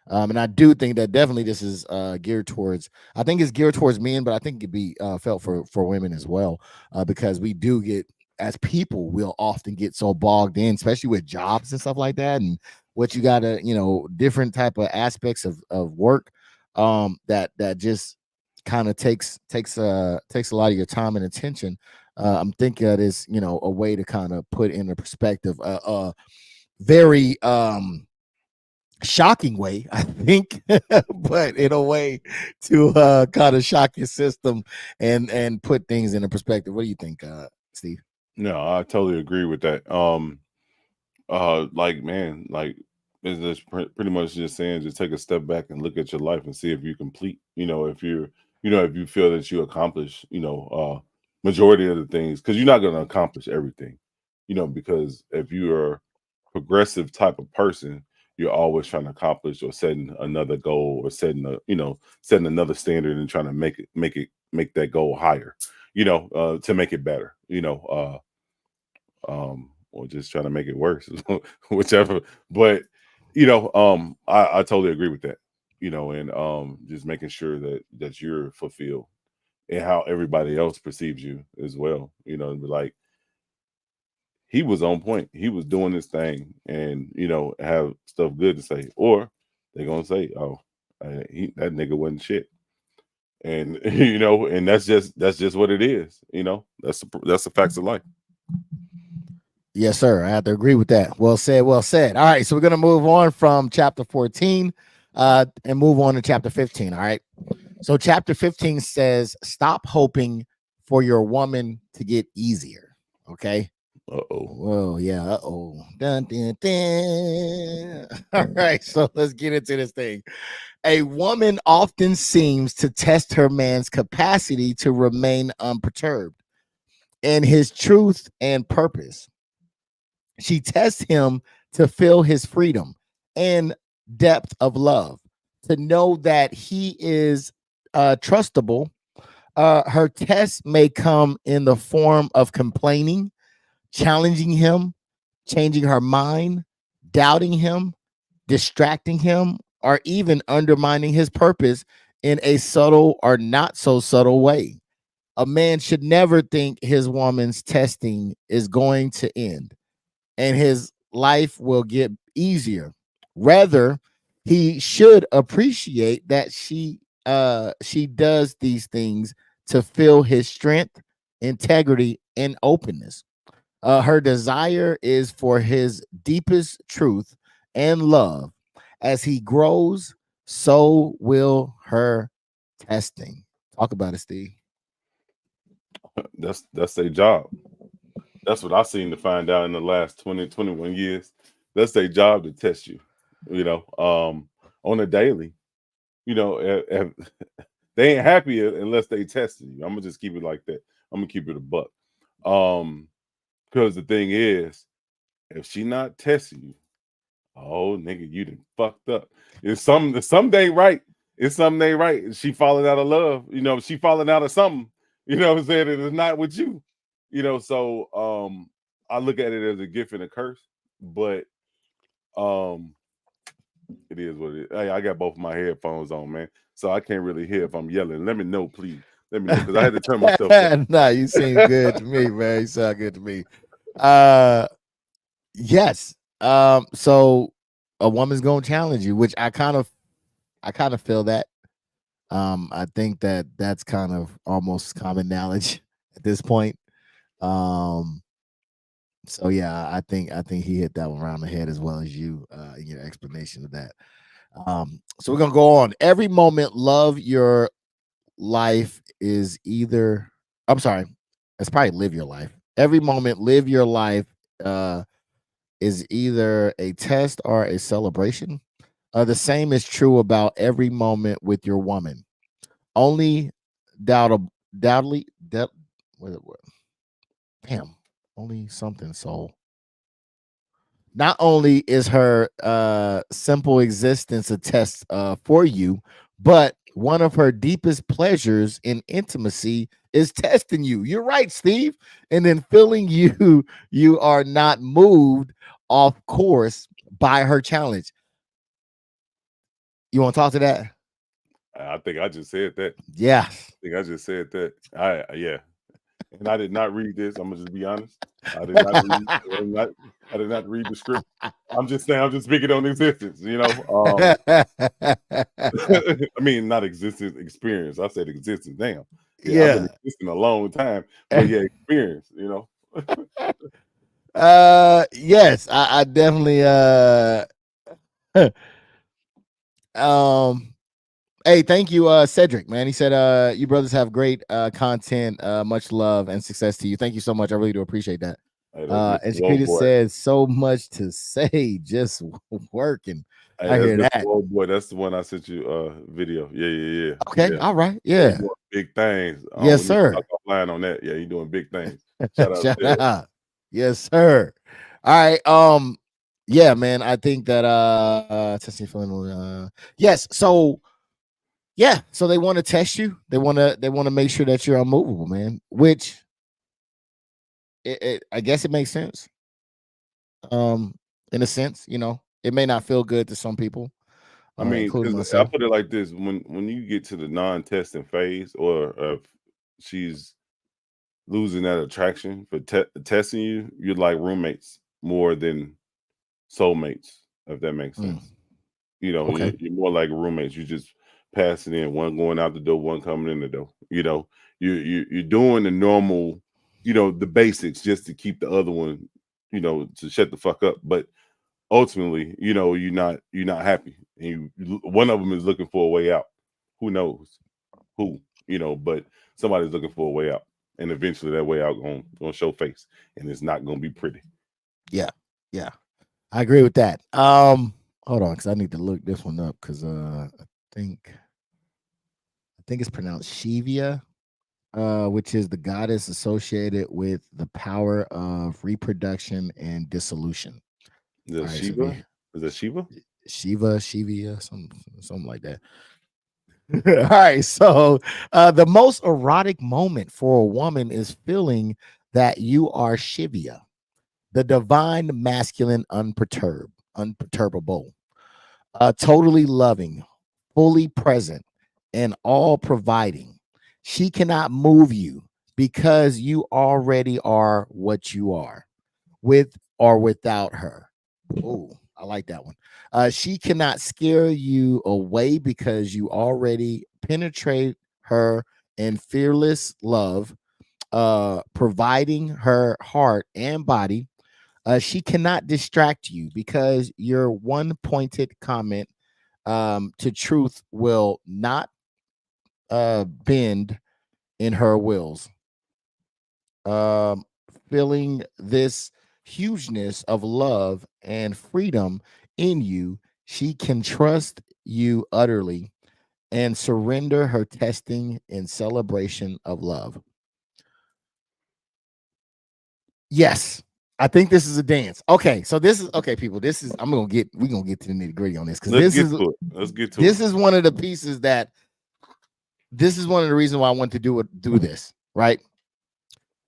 And I do think that definitely this is geared towards. I think it's geared towards men, but I think it could be felt for women as well, because we do get as people, we'll often get so bogged in, especially with jobs and stuff like that, and what you gotta, different type of aspects of work, that just kind of takes a lot of your time and attention. I'm thinking that is a way to kind of put in a perspective, very shocking way, I think, but in a way to kind of shock your system and put things in a perspective. What do you think, Steve? No, I totally agree with that. Like man, like is this pretty much just saying just take a step back and look at your life and see if you complete. If you're, if you feel that you accomplish, majority of the things, because you're not going to accomplish everything. Because if you are progressive type of person, you're always trying to accomplish or setting another goal or setting another standard and trying to make that goal higher, to make it better, or just trying to make it worse, whichever. But I totally agree with that, and just making sure that you're fulfilled and how everybody else perceives you as well, like he was on point. He was doing his thing, and have stuff good to say, or they're gonna say, "Oh, that nigga wasn't shit," and and that's just what it is. That's the facts of life. Yes, sir. I have to agree with that. Well said. Well said. All right, so we're gonna move on from chapter 14. And move on to chapter 15. All right. So chapter 15 says, stop hoping for your woman to get easier. Okay. Uh-oh. Whoa, yeah. Uh-oh. Dun, dun, dun. All right. So let's get into this thing. A woman often seems to test her man's capacity to remain unperturbed in his truth and purpose. She tests him to feel his freedom and depth of love, to know that he is trustable. Her tests may come in the form of complaining, challenging him, changing her mind, doubting him, distracting him, or even undermining his purpose in a subtle or not so subtle way. A man should never think his woman's testing is going to end and his life will get easier. Rather, he should appreciate that she does these things to feel his strength, integrity, and openness. Her desire is for his deepest truth and love. As he grows, so will her testing. Talk about it, Steve. That's their job. That's what I seen to find out in the last 20, 21 years. That's their job to test you, on a daily. They ain't happy unless they testing you. I'm gonna just keep it like that. I'm gonna keep it a buck. Because the thing is, if she not testing you, oh nigga, you done fucked up. It's something ain't right. It's something ain't right. She falling out of love. She falling out of something. You know what I'm saying? It is not with you. So I look at it as a gift and a curse, but um it is what it is. Hey, I got both of my headphones on, man. So I can't really hear if I'm yelling. Let me know, please. Let me know, because I had to turn myself down. Nah, you seem good to me, man. You sound good to me. Yes. So a woman's gonna challenge you, which I kind of feel that. I think that that's kind of almost common knowledge at this point. Um, so yeah, I think he hit that one around the head as well as you in your explanation of that. So we're gonna go on. Every moment, love your life is either. I'm sorry, it's probably live your life. Every moment, live your life. Is either a test or a celebration. The same is true about every moment with your woman. Only doubtedly, what, damn, only something soul. Not only is her simple existence a test for you, but one of her deepest pleasures in intimacy is testing you. You're right, Steve. And then feeling you are not moved off course by her challenge. You want to talk to that? I think I just said that. Yeah. I think I just said that. Yeah. And I did not read this. I'm gonna just be honest. I did not read. I did not read the script. I'm just saying. I'm just speaking on existence. I mean, not existence, experience. I said existence. Damn. Yeah, I've been Yeah. existing a long time, but yeah, experience. Yes, I definitely um hey, thank you, Cedric, man. He said, you brothers have great content, much love and success to you. Thank you so much. I really do appreciate that. Hey, that's Mr. And Low Shakita Boy. said, so much to say, just working. Hey, I that's hear Mr. that. Low Boy. That's the one I sent you video. Yeah. Okay, Yeah. all right, Yeah, he yeah. doing big things. Yes, We need to sir. talk offline on that. Yeah, he doing big things. Shout out Shout to that. out. Yes, sir. All right. Yeah, man. I think that testing feeling yes. So yeah, so they want to test you. They want to make sure that you're unmovable, man. Which I guess it makes sense. In a sense, it may not feel good to some people, I mean, including because I myself. put it like this: when you get to the non-testing phase, or if she's losing that attraction for testing you, you're like roommates more than soulmates, if that makes Mm, sense. okay. You're more like roommates. You just passing in, one going out the door, one coming in the door. You're doing the normal, the basics just to keep the other one, to shut the fuck up. But ultimately, you're not happy, and one of them is looking for a way out. Who knows who? But somebody's looking for a way out, and eventually that way out gonna show face, and it's not gonna be pretty. Yeah, yeah, I agree with that. Hold on, because I need to look this one up because think I think it's pronounced Shivia, which is the goddess associated with the power of reproduction and dissolution. The All right, so if you Shiva is that Shiva? Shiva, Shivia, something like that. All right, so the most erotic moment for a woman is feeling that you are Shivia, the divine masculine, unperturbable, totally loving, fully present, and all providing. She cannot move you because you already are what you are, with or without her. Oh, I like that one. She cannot scare you away because you already penetrate her in fearless love, providing her heart and body. She cannot distract you because your one pointed comment to truth will not bend in her wills. Um, Feeling this hugeness of love and freedom in you, she can trust you utterly and surrender her testing in celebration of love. Yes, I think this is a dance. Okay, so this is okay, people. This is we're gonna get to the nitty gritty on this because Let's get to it. Let's get to it. this is one of the pieces that this is one of the reasons why I want to do this, right?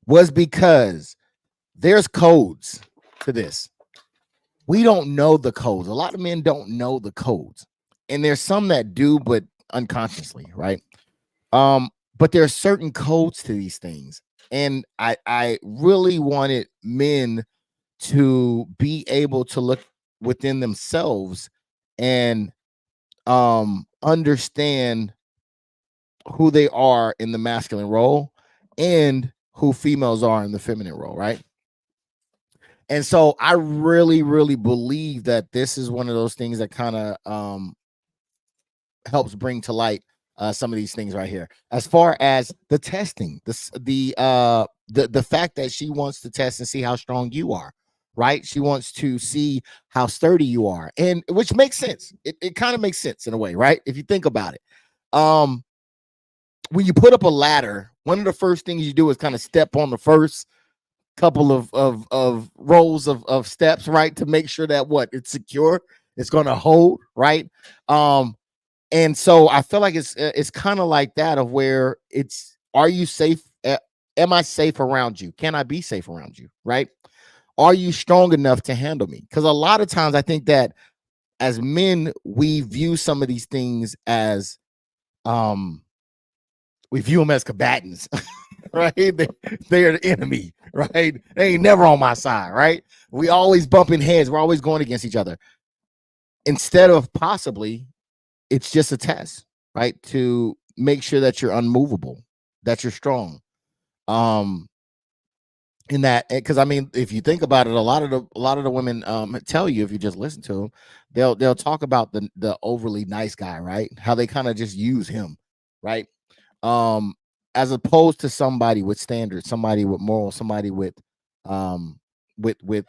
Was because there's codes to this. We don't know the codes. A lot of men don't know the codes. And there's some that do, but unconsciously, right? But there are certain codes to these things. And I really wanted men to be able to look within themselves and understand who they are in the masculine role and who females are in the feminine role, right? And so I really, really believe that this is one of those things that kind of helps bring to light some of these things right here. As far as the testing, the fact that she wants to test and see how strong you are, right? She wants to see how sturdy you are, and which makes sense. It kind of makes sense in a way, right? If you think about it. Um, when you put up a ladder, one of the first things you do is kind of step on the first couple of rows of steps, right? To make sure that what it's secure, it's going to hold, right? And so I feel like it's kind of like that of where it's are you safe? Am I safe around you? Can I be safe around you? Right? Are you strong enough to handle me? Because a lot of times I think that as men, we view some of these things as um we view them as combatants, right? They are the enemy, right? They ain't never on my side, right? We always bumping heads. We're always going against each other. Instead of possibly, it's just a test, right? To make sure that you're unmovable, that you're strong. Um, in that, because I mean, if you think about it, a lot of the women tell you if you just listen to them, they'll talk about the overly nice guy, right? How they kind of just use him, right? um as opposed to somebody with standards, somebody with morals, somebody um with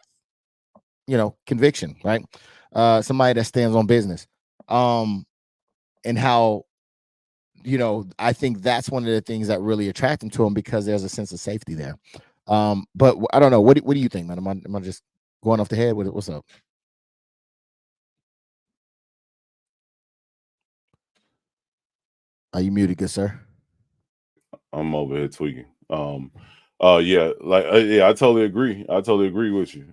conviction, right? Somebody that stands on business. Um and how I think that's one of the things that really attract them to him because there's a sense of safety there. But I don't know, what do you think, man? Am I just going off the head with it? What's up? Are you muted, good sir? I'm over here tweaking. Yeah, like yeah, I totally agree. I totally agree with you.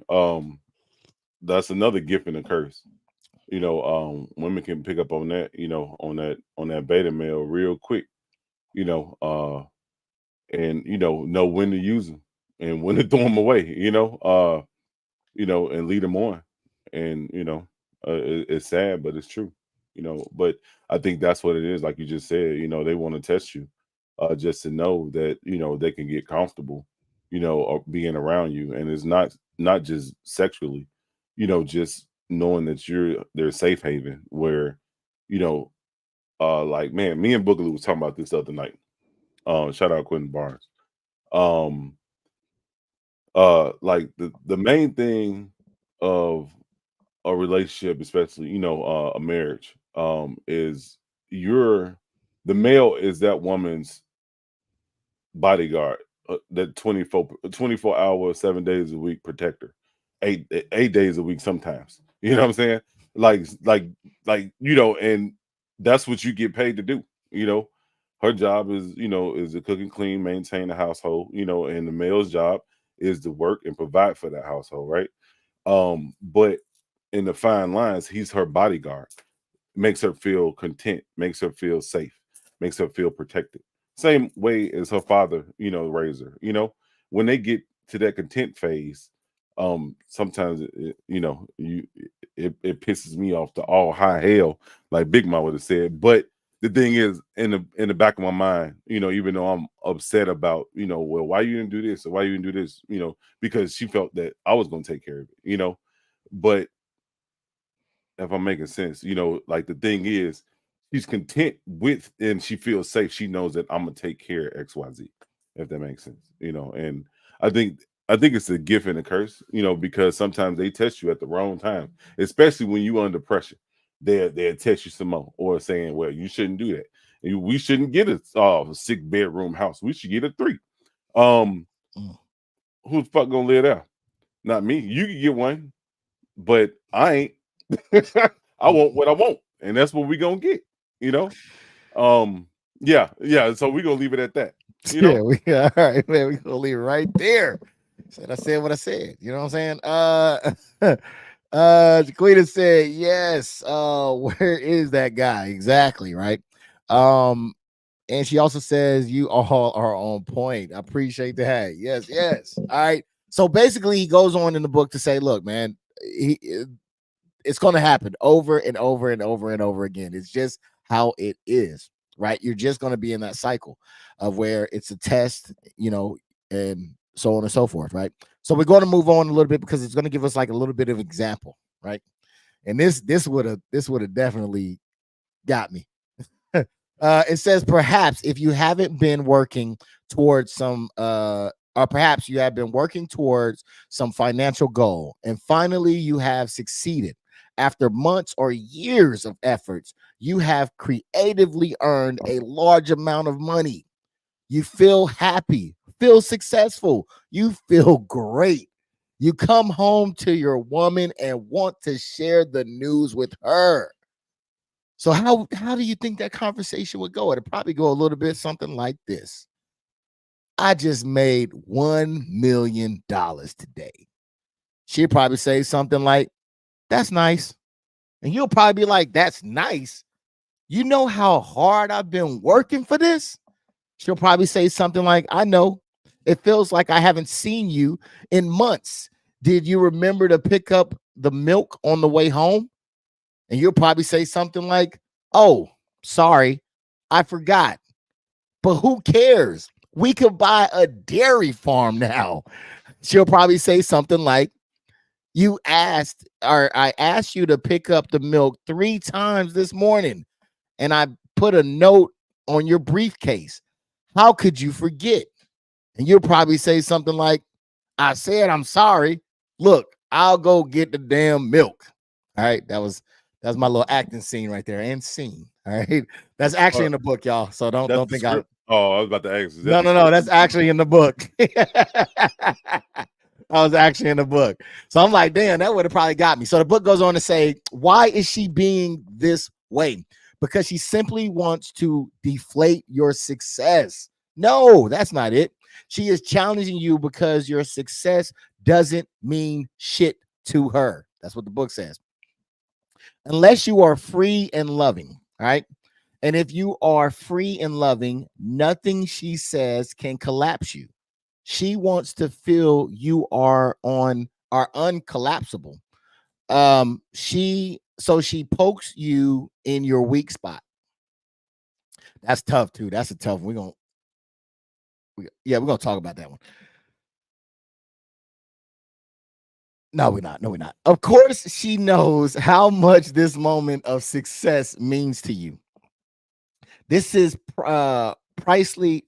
That's another gift and a curse. Women can pick up on that. On that beta male real quick. You know, and know when to use them and when to throw them away. And lead them on. And it's sad, but it's true. But I think that's what it is. Like you just said, they want to test you, just to know that they can get comfortable, being around you, and it's not just sexually, just knowing that you're their safe haven where, you know, like man, me and Boogaloo was talking about this the other night. Shout out Quentin Barnes. Um, like the main thing of a relationship, especially, you know, a marriage, is you're the male is that woman's bodyguard, that 24 hour, 7 days a week protector, 8 days a week sometimes. You know what I'm saying? Like, like, you know, and that's what you get paid to do. You know, her job is, you know, is to cook and clean, maintain the household. You know, and the male's job is to work and provide for that household, right? But in the fine lines, he's her bodyguard, makes her feel content, makes her feel safe, makes her feel protected. Same way as her father, you know, raised her. You know, when they get to that content phase, sometimes you know, it pisses me off to all high hell, like Big Mom would have said. But the thing is, in the back of my mind, you know, even though I'm upset about, you know, well, why you didn't do this or why you didn't do this, you know, because she felt that I was going to take care of it, you know. But if I'm making sense, you know, like the thing is, she's content with and she feels safe. She knows that I'm gonna take care of XYZ, if that makes sense, you know. And I think I think it's a gift and a curse, you know, because sometimes they test you at the wrong time, especially when you under pressure. They'll test you some more or saying, well, you shouldn't do that. We shouldn't get a 6 bedroom house. We should get a 3. Um, Mm. who the fuck gonna live there? Not me. You can get one, but I ain't. I want what I want, and that's what we gonna get. You know. Yeah, yeah. So we gonna leave it at that. You Yeah, know. we all right, man. We gonna leave it right there. Said I said what I said. You know what I'm saying? Jaquita said, yes. Where is that guy? Exactly, right? Um, and she also says you all are on point. I appreciate that. Yes, yes. All right. So basically, he goes on in the book to say, look, man, he it's going to happen over and over and over and over again. It's just how it is, right? You're just going to be in that cycle of where it's a test, you know, and so on and so forth, right? So we're going to move on a little bit because it's going to give us like a little bit of example, right? And this would have definitely got me. It says perhaps if you haven't been working towards some or perhaps you have been working towards some financial goal and finally you have succeeded. After months or years of efforts, you have creatively earned a large amount of money. You feel happy, feel successful, you feel great. You come home to your woman and want to share the news with her. So how do you think that conversation would go? It'd probably go a little bit something like this. I just made $1 million today. She'd probably say something like, that's nice. And you'll probably be like, that's nice. You know how hard I've been working for this? She'll probably say something like, I know. It feels like I haven't seen you in months. Did you remember to pick up the milk on the way home? And you'll probably say something like, oh, sorry, I forgot. But who cares? We could buy a dairy farm now. She'll probably say something like, you asked, or I asked you to pick up the milk 3 times this morning, and I put a note on your briefcase. How could you forget? And you'll probably say something like, I said I'm sorry. Look, I'll go get the damn milk. All right. That's my little acting scene right there. And scene. All right. That's actually Uh, in the book, y'all. So don't that's don't the think I script. Oh, I was about to ask. Is that no, the no, no. script? That's actually in the book. I was actually in the book. So I'm like, damn, that would have probably got me. So the book goes on to say, why is she being this way? Because she simply wants to deflate your success. No, that's not it. She is challenging you because your success doesn't mean shit to her. That's what the book says. Unless you are free and loving, all right? And if you are free and loving, nothing she says can collapse you. She wants to feel you are uncollapsible. She pokes you in your weak spot. That's tough too. That's a tough one. We're gonna talk about that one. No, we're not. No, we're not. Of course, she knows how much this moment of success means to you. This is precisely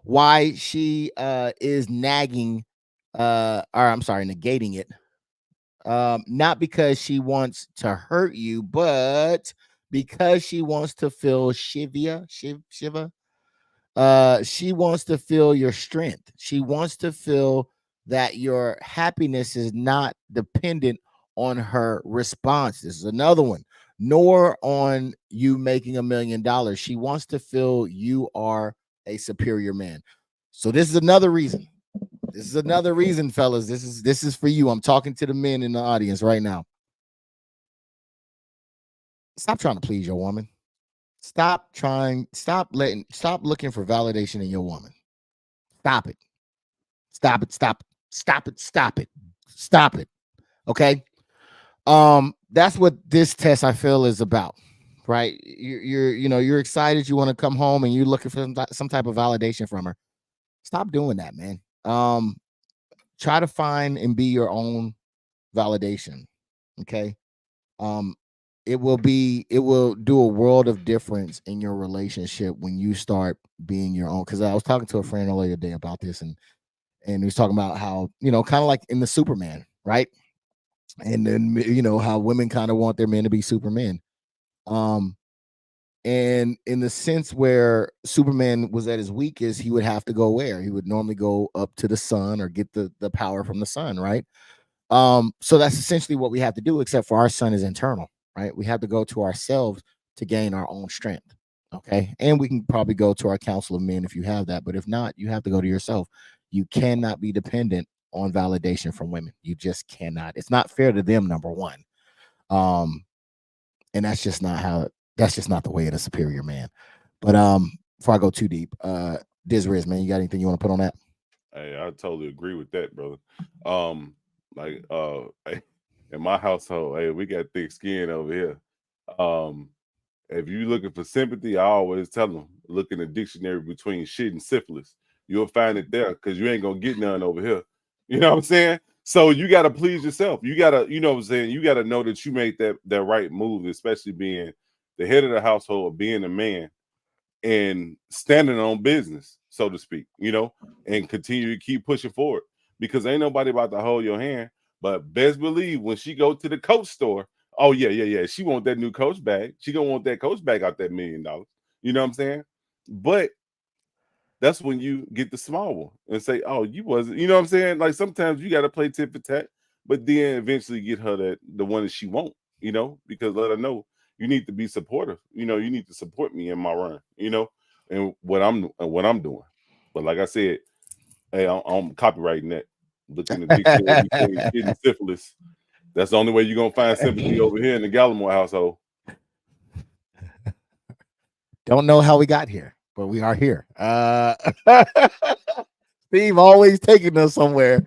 why she is nagging, or I'm sorry, negating it. Not because she wants to hurt you, but because she wants to feel Shiva. She wants to feel your strength. She wants to feel that your happiness is not dependent on her response. This is another one, nor on you making $1 million. She wants to feel you are a superior man. So this is another reason. This is another reason, fellas. This is for you. I'm talking to the men in the audience right now. Stop trying to please your woman. Stop looking for validation in your woman. Stop it. Stop it. Stop it. Stop it. Stop it. Stop it. Okay. That's what this test I feel is about. Right. You're excited. You want to come home and you're looking for some type of validation from her. Stop doing that, man. Try to find and be your own validation. Okay. Um, it will do a world of difference in your relationship when you start being your own. Because I was talking to a friend earlier today about this, and he was talking about how, kind of like in the Superman, right? And then how women kind of want their men to be Supermen. Um, and in the sense where Superman was at his weakest, he would have to go where? He would normally go up to the sun or get the power from the sun, right? So that's essentially what we have to do, except for our sun is internal, right? We have to go to ourselves to gain our own strength. Okay. And we can probably go to our council of men if you have that. But if not, you have to go to yourself. You cannot be dependent on validation from women. You just cannot. It's not fair to them, number one. And that's just not the way of a superior man. But before I go too deep, Riz, man, you got anything you want to put on that? Hey, I totally agree with that, brother. Like in my household, hey, we got thick skin over here. Um, if you looking for sympathy, I always tell them look in the dictionary between shit and syphilis. You'll find it there because you ain't gonna get none over here. You know what I'm saying? So you gotta please yourself. You gotta, you know what I'm saying? You gotta know that you made that right move, especially being the head of the household, being a man and standing on business, so to speak, and continue to keep pushing forward because ain't nobody about to hold your hand. But best believe when she go to the coach store, oh yeah, she want that new coach bag. She gonna want that coach bag out that $1 million. You know what I'm saying? But that's when you get the small one and say, oh, you wasn't, you know what I'm saying? Like sometimes you got to play tit for tat, but then eventually get her the one that she won't, because let her know you need to be supportive. You need to support me in my run, and what I'm doing. But like I said, hey, I'm copywriting that. Look in the dictionary between shit and syphilis. That's the only way you're gonna find sympathy over here in the Gallimore household. Don't know how we got here, but we are here. Steve always taking us somewhere.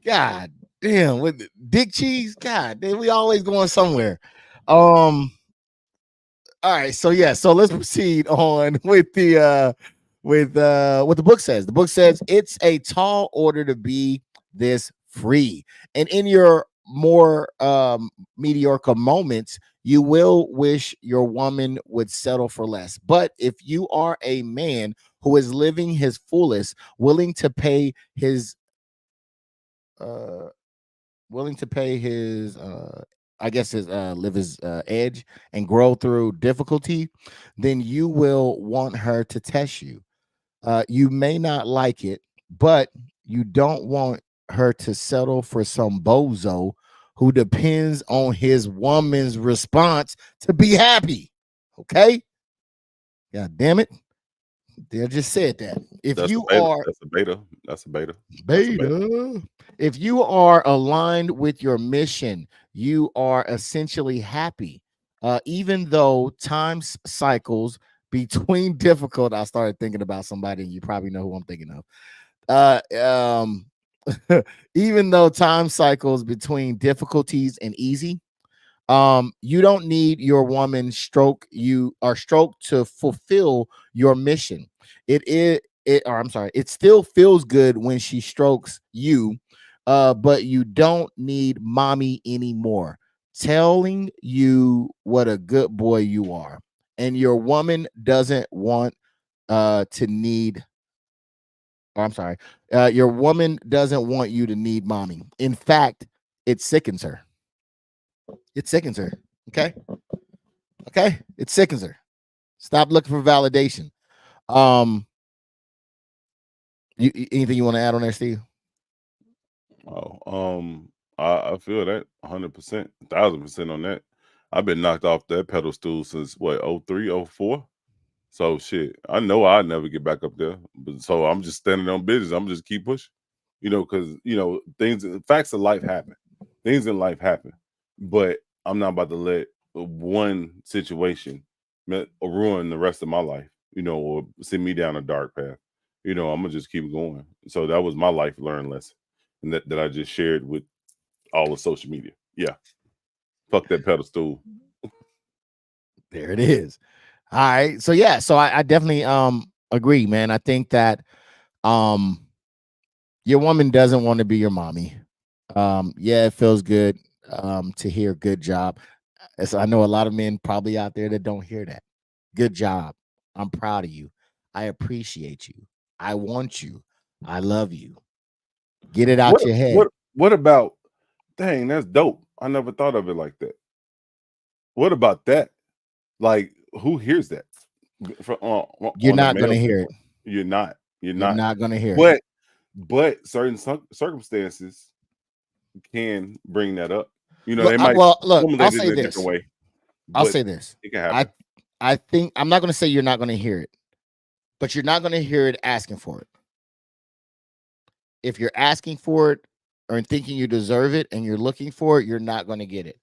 God damn, with Dick Cheese. God damn, we always going somewhere. All right, so let's proceed on with the what the book says. The book says it's a tall order to be this free. And in your more mediocre moments, you will wish your woman would settle for less. But if you are a man who is living his fullest, uh willing to pay his I guess his live his edge and grow through difficulty, then you will want her to test you. You may not like it, but you don't want her to settle for some bozo who depends on his woman's response to be happy. Okay? God damn it. They just said that. If That's a you beta. are That's a beta. That's a beta. That's a beta. beta. If you are aligned with your mission, you are essentially happy. Even though time cycles between difficult, I started thinking about somebody, and you probably know who I'm thinking of. Even though time cycles between difficulties and easy, you don't need your woman stroke to fulfill your mission. It is it or I'm sorry, it still feels good when she strokes you, but you don't need mommy anymore. Telling you what a good boy you are. And your woman doesn't want to need, or I'm sorry, your woman doesn't want you to need mommy. In fact, it sickens her. It sickens her. Okay. Okay. It sickens her. Stop looking for validation. Um, anything you want to add on there, Steve? Oh, I feel that 100%, 1,000% on that. I've been knocked off that pedestal since what, 03, 04. So shit, I know I'd never get back up there. But so I'm just standing on business. I'm just keep pushing. Because things, facts of life happen. Things in life happen. But I'm not about to let one situation ruin the rest of my life, or send me down a dark path. I'm gonna just keep going. So that was my life learned lesson. And that I just shared with all of social media. Yeah. Fuck that pedestal. There it is. All right. So yeah, so I definitely agree, man. I think that um your woman doesn't want to be your mommy. Yeah, it feels good to hear good job. So I know a lot of men probably out there that don't hear that. Good job. I'm proud of you. I appreciate you. I want you. I love you. Get it What out your head. what about, dang, that's dope. I never thought of it like that. What about that? Like, who hears that from You're on a not male gonna hear it. standpoint? You're not. You're You're not. not gonna hear it. But certain circumstances can bring that up. Look, They might well, look, I'll formulate it say in a different this. way, I'll but say this. it can I happen. I think I'm not gonna say you're not gonna hear it, but you're not gonna hear it asking for it. If you're asking for it or thinking you deserve it and you're looking for it, you're not gonna get it.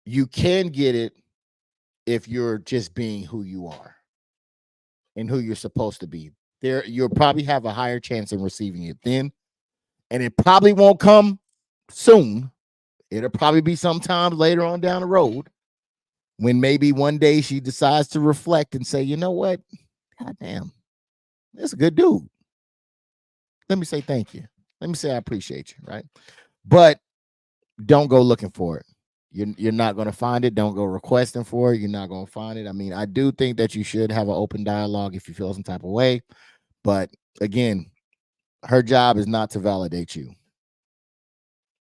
You can get it if you're just being who you are and who you're supposed to be. There, you'll probably have a higher chance in receiving it then, and it probably won't come soon. It'll probably be sometime later on down the road when maybe one day she decides to reflect and say, you know what? God damn, that's a good dude. Let me say thank you. Let me say I appreciate you, right? But don't go looking for it. You're not going to find it. Don't go requesting for it. You're not going to find it. I mean, I do think that you should have an open dialogue if you feel some type of way. But again, her job is not to validate you.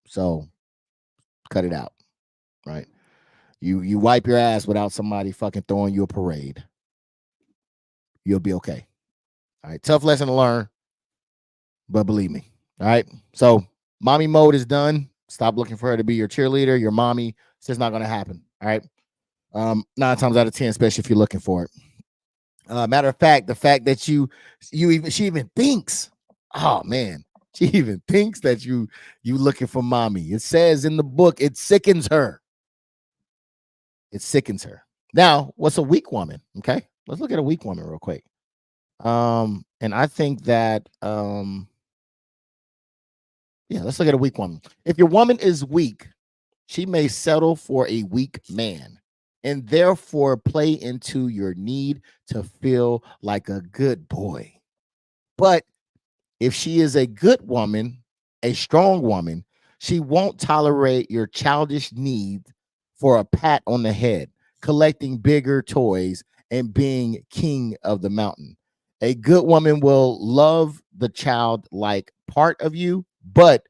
So cut it out, right? You wipe your ass without somebody fucking throwing you a parade. You'll be okay. All right. Tough lesson to learn, but believe me. All right. So mommy mode is done. Stop looking for her to be your cheerleader, your mommy. It's just not going to happen. All right. 9 times out of 10, especially if you're looking for it. Matter of fact, the fact that she even thinks, oh man, she even thinks that you looking for mommy. It says in the book, it sickens her. It sickens her. Now, what's a weak woman? Okay, let's look at a weak woman real quick. And I think that yeah, let's look at a weak woman. If your woman is weak, she may settle for a weak man and therefore play into your need to feel like a good boy. But if she is a good woman, a strong woman, she won't tolerate your childish need for a pat on the head, collecting bigger toys, and being king of the mountain. A good woman will love the childlike part of you, but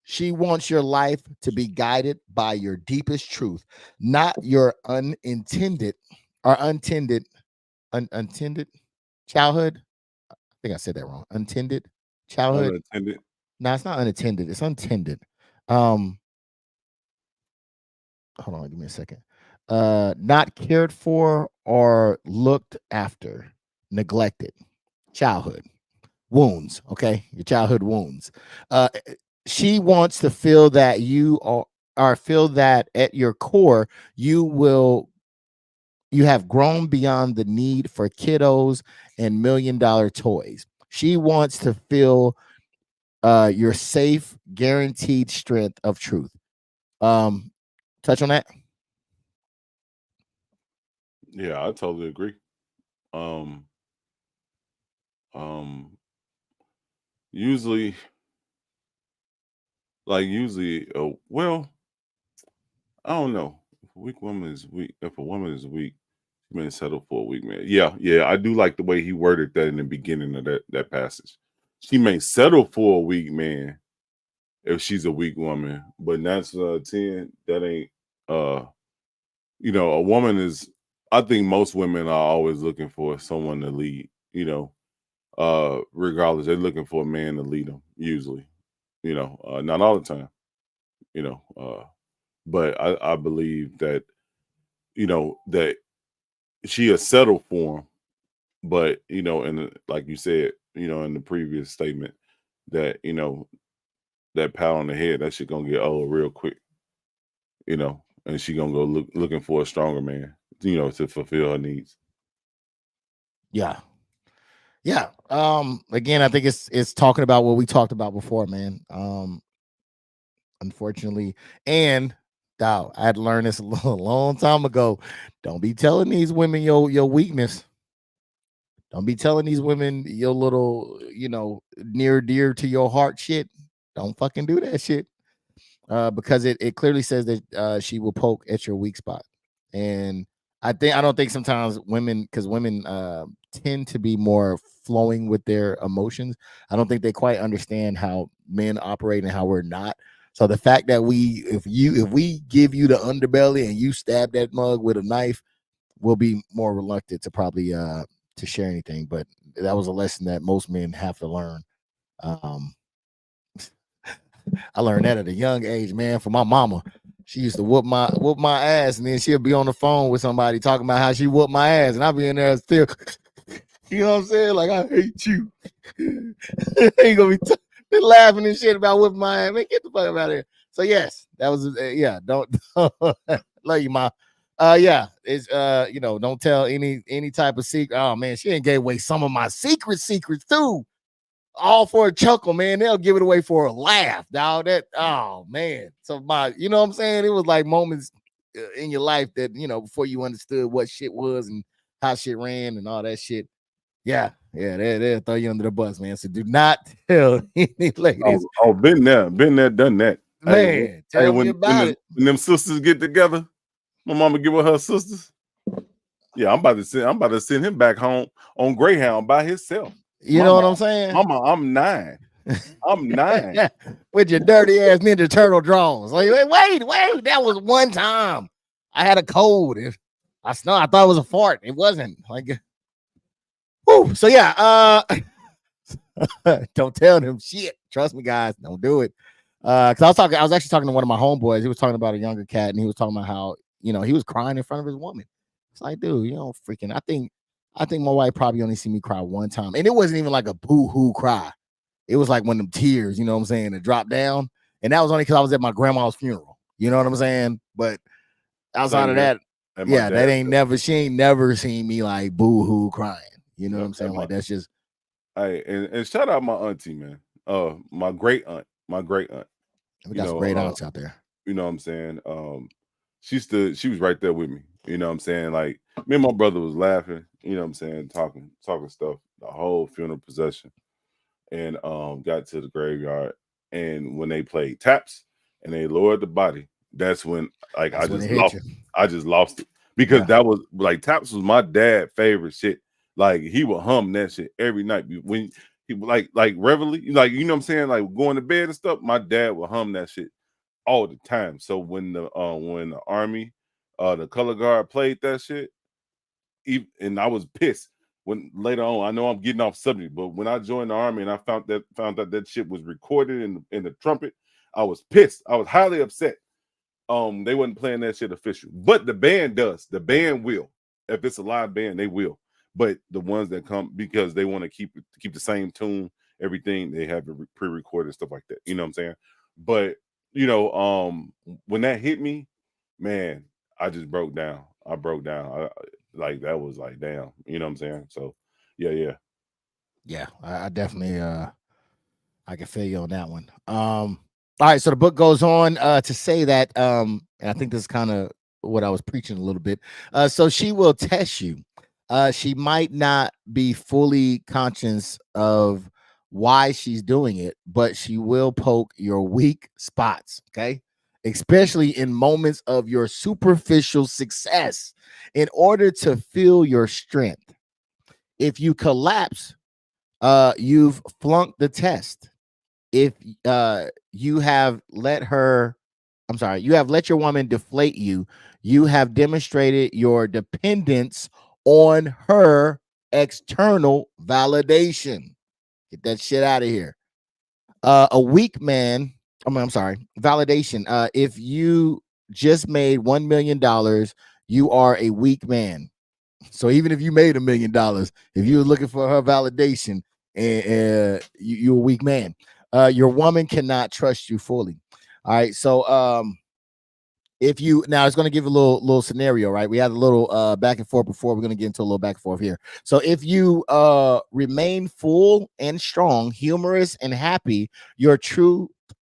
she wants your life to be guided by your deepest truth, not your unintended or untended childhood. I think I said that wrong. Untended childhood. Unintended. No, it's not unattended. It's untended. Um, hold on, give me a second. Not cared for or looked after, neglected childhood wounds. Okay, your childhood wounds. She wants to feel that you are, or feel that at your core you have grown beyond the need for kiddos and $1 million toys. She wants to feel your safe, guaranteed strength of truth. Um, touch on that. Yeah, I totally agree. Um, um, Usually, like usually, well, I don't know. If a weak woman is weak, if a woman is weak, she may settle for a weak man. Yeah, yeah, I do like the way he worded that in the beginning of that passage. She may settle for a weak man if she's a weak woman, but that's 10. That ain't uh a woman is. I think most women are always looking for someone to lead. Regardless, they're looking for a man to lead them. Usually, not all the time. You know, uh, but I believe that that she has settled for him. But like you said, in the previous statement, that that pat on the head, that shit gonna get old real quick. And she gonna go looking for a stronger man, to fulfill her needs. Yeah. Yeah. Again, I think it's talking about what we talked about before, man. Unfortunately, and I had learned this a long time ago. Don't be telling these women your weakness. Don't be telling these women your little, near dear to your heart shit. Don't fucking do that shit. Because it clearly says that she will poke at your weak spot. And I don't think sometimes women, because women tend to be more flowing with their emotions. I don't think they quite understand how men operate and how we're not. So the fact that if we give you the underbelly and you stab that mug with a knife, we'll be more reluctant to probably to share anything. But that was a lesson that most men have to learn. I learned that at a young age, man, from my mama. She used to whoop my ass, and then she'll be on the phone with somebody talking about how she whooped my ass, and I'll be in there still, you know what I'm saying? Like, I hate you. Ain't gonna be laughing and shit about whooping my ass. Man, get the fuck out of here. So yes, that was don't love you, ma. Yeah, it's don't tell any type of secret. Oh man, she ain't gave away some of my secrets too. All for a chuckle, man. They'll give it away for a laugh, dog. Oh man. So you know what I'm saying? It was like moments in your life that before you understood what shit was and how shit ran and all that shit. Yeah, they'll throw you under the bus, man. So do not tell any ladies. Been there, done that. Man, tell me about it. When them sisters get together, my mama give her sisters. Yeah, I'm about to send him back home on Greyhound by himself. You know what I'm saying? Mama, I'm 9. I'm 9. With your dirty ass Ninja Turtle drones. Like, wait, that was one time. I had a cold. I thought it was a fart. It wasn't. Like, whew. So yeah, don't tell them shit. Trust me, guys, don't do it. Because I was actually talking to one of my homeboys. He was talking about a younger cat, and he was talking about how he was crying in front of his woman. It's like, dude, freaking. I think my wife probably only seen me cry one time, and it wasn't even like a boo-hoo cry. It was like one of them tears, you know what I'm saying, that dropped down, and that was only because I was at my grandma's funeral. You know what I'm saying? But outside of that, yeah, she ain't never seen me like boo-hoo crying. You know what I'm saying? Like that's just. Hey, and shout out my auntie, man. My great aunt. We got some great aunts out there. You know what I'm saying? She was right there with me. You know what I'm saying? Like me and my brother was laughing, you know what I'm saying, talking stuff the whole funeral procession. And got to the graveyard. And when they played taps and they lowered the body, that's when I just lost it. Because that was like taps was my dad's favorite shit. Like he would hum that shit every night. When he like reveille, like you know what I'm saying, like going to bed and stuff. My dad would hum that shit all the time. So when the army, the color guard played that shit, and I was pissed. When later on, I know I'm getting off subject, but when I joined the army and I found out that shit was recorded in the trumpet, I was pissed. I was highly upset. They wasn't playing that shit official, but the band does. The band will. If it's a live band, they will. But the ones that come because they want to keep the same tune, everything, they have it pre-recorded stuff like that. You know what I'm saying? But when that hit me, man, I just broke down. I broke down. Like that was like damn. You know what I'm saying? So yeah. I definitely I can feel you on that one. All right, so the book goes on to say that, and I think this is kind of what I was preaching a little bit. So she will test you. She might not be fully conscious of why she's doing it, but she will poke your weak spots, okay? Especially in moments of your superficial success in order to feel your strength. If you collapse, you've flunked the test. If you have let her, I'm sorry, you have let your woman deflate you, you have demonstrated your dependence on her external validation. Get that shit out of here. A weak man, I'm sorry, validation. If you just made $1 million, you are a weak man. So even if you made $1 million, if you were looking for her validation, and you're a weak man. Your woman cannot trust you fully. All right. So if you now it's going to give a little scenario, right? We had a little back and forth before. We're going to get into a little back and forth here. So if you remain full and strong, humorous and happy, you're true,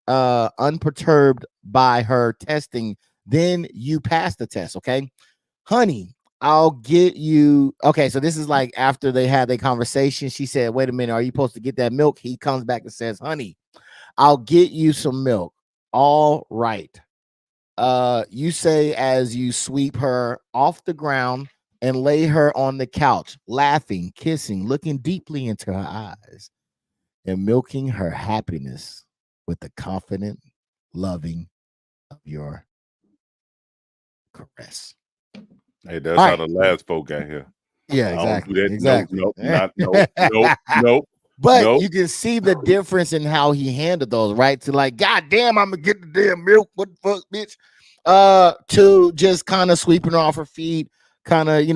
unperturbed by her testing, then you pass the test. Okay, honey, I'll get you. Okay, so this is like after they had their conversation. She said, wait a minute, are you supposed to get that milk? He comes back and says, honey, I'll get you some milk. All right. You say as you sweep her off the ground and lay her on the couch, laughing, kissing, looking deeply into her eyes, and milking her happiness with the confident loving of your caress. Hey, that's All how right. the last folk got here. Yeah, I don't do exactly. that. Nope, Exactly. nope, not nope, nope, nope, But nope. you can see the difference in how he handled those, right? To like, God damn, I'm gonna get the damn milk. What the fuck, bitch? To just kind of sweeping her off her feet, kind of,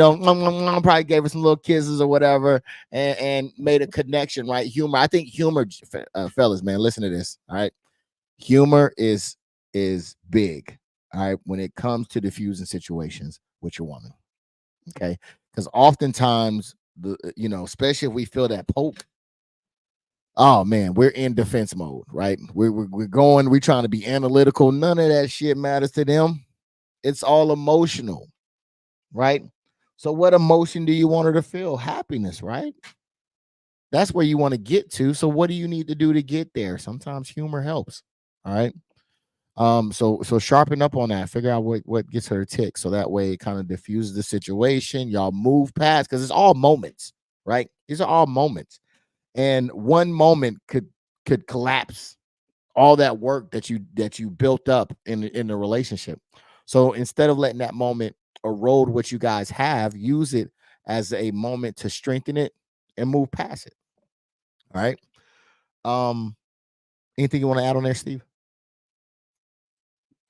probably gave her some little kisses or whatever, and made a connection, right? Humor. I think humor, fellas, man, listen to this. All right. Humor is big. All right, when it comes to diffusing situations with your woman. Okay. Because oftentimes especially if we feel that poke, oh man, we're in defense mode, right? We're trying to be analytical. None of that shit matters to them. It's all emotional, right? So what emotion do you want her to feel? Happiness, right? That's where you want to get to. So what do you need to do to get there? Sometimes humor helps. All right. So sharpen up on that. Figure out what gets her tick. So that way it kind of diffuses the situation. Y'all move past because it's all moments, right? These are all moments. And one moment could collapse all that work that you built up in the relationship. So instead of letting that moment erode what you guys have, use it as a moment to strengthen it and move past it. All right. Um, anything you want to add on there, Steve?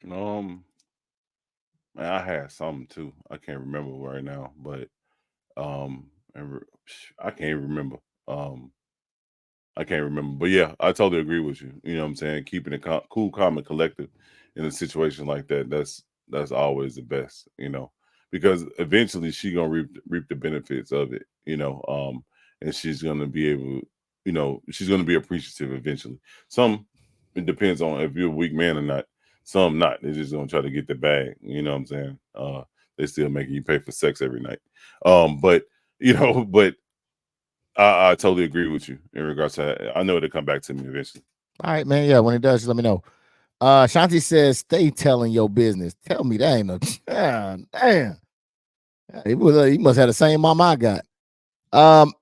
Um, Man, I had something too. I can't remember right now, but I can't remember. Um, I can't remember, but yeah, I totally agree with you. You know what I'm saying? Keeping it cool, calm, and collective in a situation like that. That's always the best. Because eventually she gonna reap the benefits of it. And she's gonna be able. She's gonna be appreciative eventually. Some It depends on if you're a weak man or not. Some not. They're just gonna try to get the bag. You know what I'm saying? They still making you pay for sex every night. But but I totally agree with you in regards to that. I know it'll come back to me eventually. All right, man. Yeah, when it does, just let me know. Shanti says, stay telling your business. Tell me that ain't no damn. He must have the same mom I got.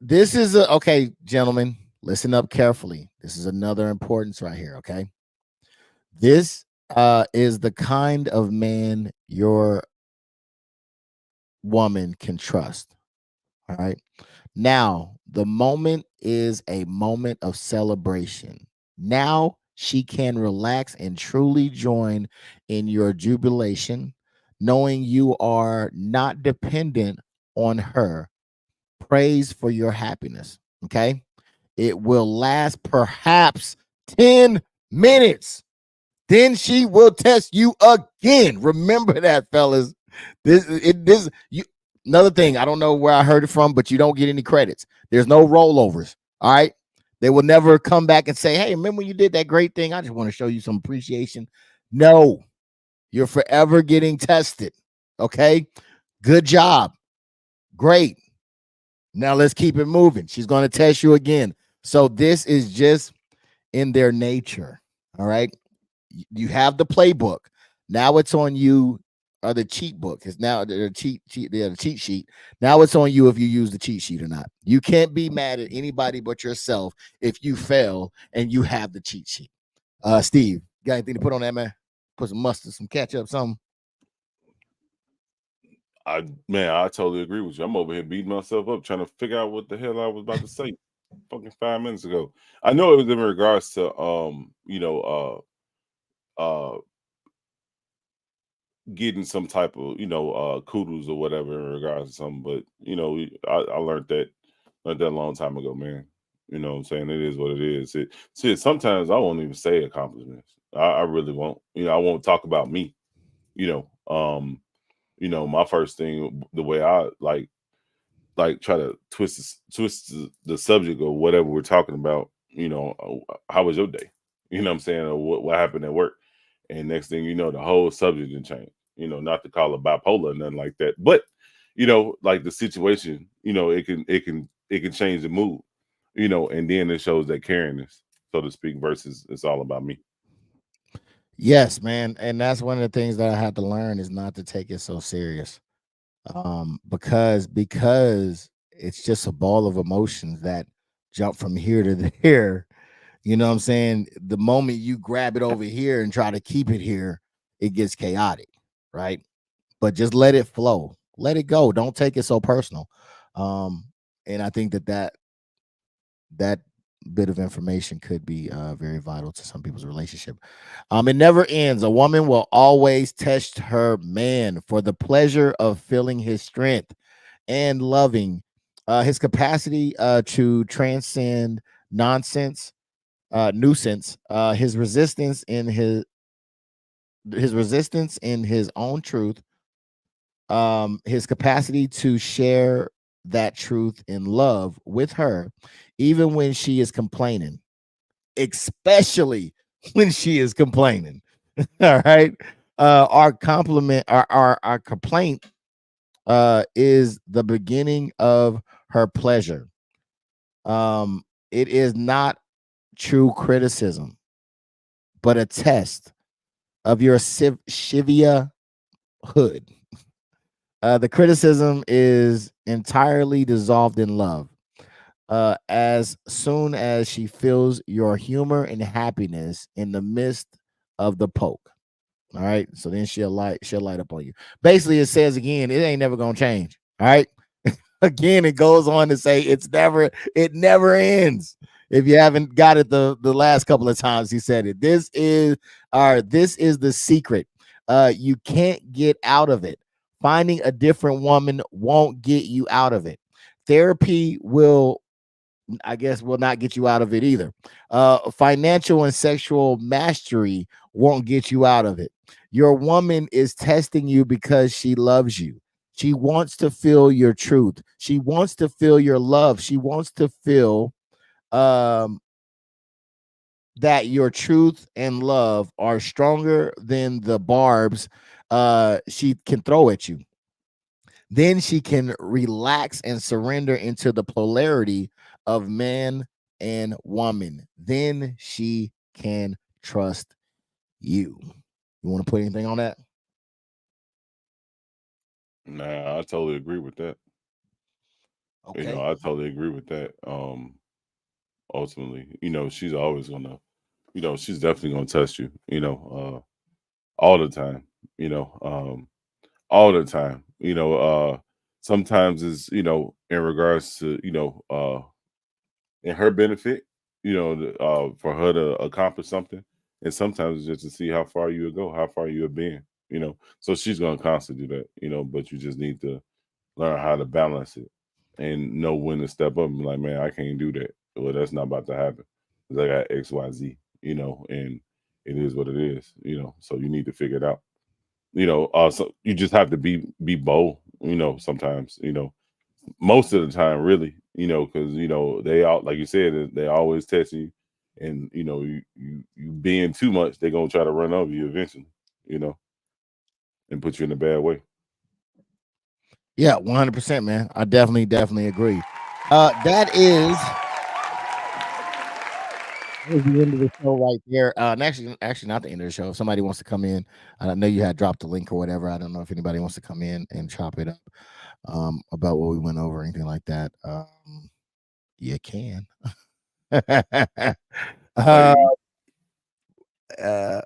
This is okay, gentlemen. Listen up carefully. This is another importance right here. Okay. This is the kind of man your woman can trust. All right. Now, the moment is a moment of celebration. Now she can relax and truly join in your jubilation, knowing you are not dependent on her. Praise for your happiness. Okay. It will last perhaps 10 minutes. Then she will test you again. Remember that, fellas. You another thing. I don't know where I heard it from, but you don't get any credits. There's no rollovers. All right. They will never come back and say, hey, remember when you did that great thing? I just want to show you some appreciation. No, you're forever getting tested. Okay. Good job. Great. Now let's keep it moving. She's going to test you again. So this is just in their nature. All right. You have the playbook. Now it's on you, or the cheat book. It's now the cheat sheet. Now it's on you if you use the cheat sheet or not. You can't be mad at anybody but yourself if you fail and you have the cheat sheet. Steve, got anything to put on that, man? Put some mustard, some ketchup, something. I totally agree with you. I'm over here beating myself up trying to figure out what the hell I was about to say fucking 5 minutes ago. I know it was in regards to uh getting some type of kudos or whatever in regards to something, but I learned that a long time ago, man. You know what I'm saying? It is what it is. Sometimes I won't even say accomplishments. I really won't. I won't talk about me. You know, my first thing, the way I like try to twist the subject or whatever we're talking about. How was your day? You know what I'm saying? Or what happened at work? And next thing you know, the whole subject can change. Not to call it bipolar or nothing like that, but like the situation, it can change the mood. And then it shows that caringness, so to speak, versus it's all about me. Yes, man. And that's one of the things that I had to learn is not to take it so serious. Because it's just a ball of emotions that jump from here to there. You know what I'm saying? The moment you grab it over here and try to keep it here, it gets chaotic, right? But just let it flow. Let it go. Don't take it so personal. Um, and I think that bit of information could be very vital to some people's relationship. It never ends. A woman will always test her man for the pleasure of feeling his strength and loving his capacity to transcend nonsense, nuisance, his resistance in his own truth, his capacity to share that truth in love with her, even when she is complaining, especially when she is complaining. All right. Our complaint is the beginning of her pleasure. It is not true criticism, but a test of your Shivia hood. The criticism is entirely dissolved in love. As soon as she feels your humor and happiness in the midst of the poke. All right. So then she'll light up on you. Basically, it says again, it ain't never gonna change. All right. Again, it goes on to say it never ends. If you haven't got it the last couple of times he said it. This is the secret. You can't get out of it. Finding a different woman won't get you out of it. Therapy will, I guess, will not get you out of it either. Financial and sexual mastery won't get you out of it. Your woman is testing you because she loves you. She wants to feel your truth. She wants to feel your love. She wants to feel um, that your truth and love are stronger than the barbs she can throw at you. Then she can relax and surrender into the polarity of man and woman. Then she can trust you. You want to put anything on that? Nah, I totally agree with that. Okay. I totally agree with that. Ultimately, she's always gonna, she's definitely gonna test you, all the time, you know, um, all the time, sometimes is, in regards to, in her benefit, for her to accomplish something. And sometimes it's just to see how far you would go, how far you have been, So she's gonna constantly do that, but you just need to learn how to balance it and know when to step up and be like, man, I can't do that. Well, that's not about to happen. 'Cause I got XYZ, and it is what it is, So you need to figure it out. So you just have to be bold, sometimes, most of the time, really, because they all, like you said, they always test you, and you being too much, they're gonna try to run over you eventually, you know, and put you in a bad way. Yeah, 100%, man. I definitely agree. That is was the end of the show right there. And actually, not the end of the show. If somebody wants to come in, I know you had dropped the link or whatever. I don't know if anybody wants to come in and chop it up about what we went over or anything like that. You can. uh, Hey, uh,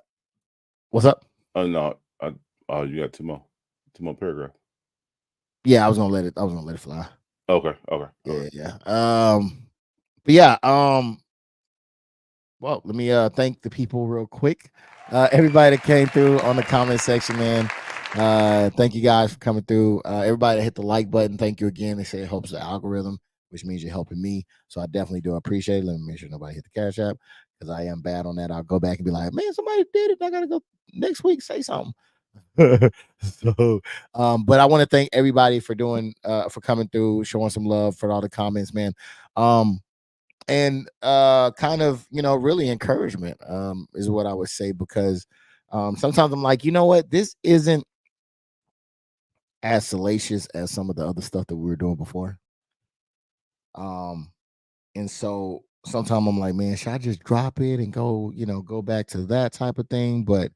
what's up? no, you got two more paragraphs. Yeah, I was gonna let it. I was gonna let it fly. Okay, all Yeah, right. yeah. But yeah. Well, let me thank the people real quick. Everybody that came through on the comment section, man. Thank you guys for coming through. Everybody that hit the like button, thank you again. They say it helps the algorithm, which means you're helping me. So I definitely do appreciate it. Let me make sure nobody hit the cash app because I am bad on that. I'll go back and be like, man, somebody did it. I gotta go next week, say something. So but I want to thank everybody for doing for coming through, showing some love for all the comments, man. And kind of, really encouragement is what I would say, because sometimes I'm like, you know what, this isn't as salacious as some of the other stuff that we were doing before. And so sometimes I'm like, man, should I just drop it and go, go back to that type of thing? But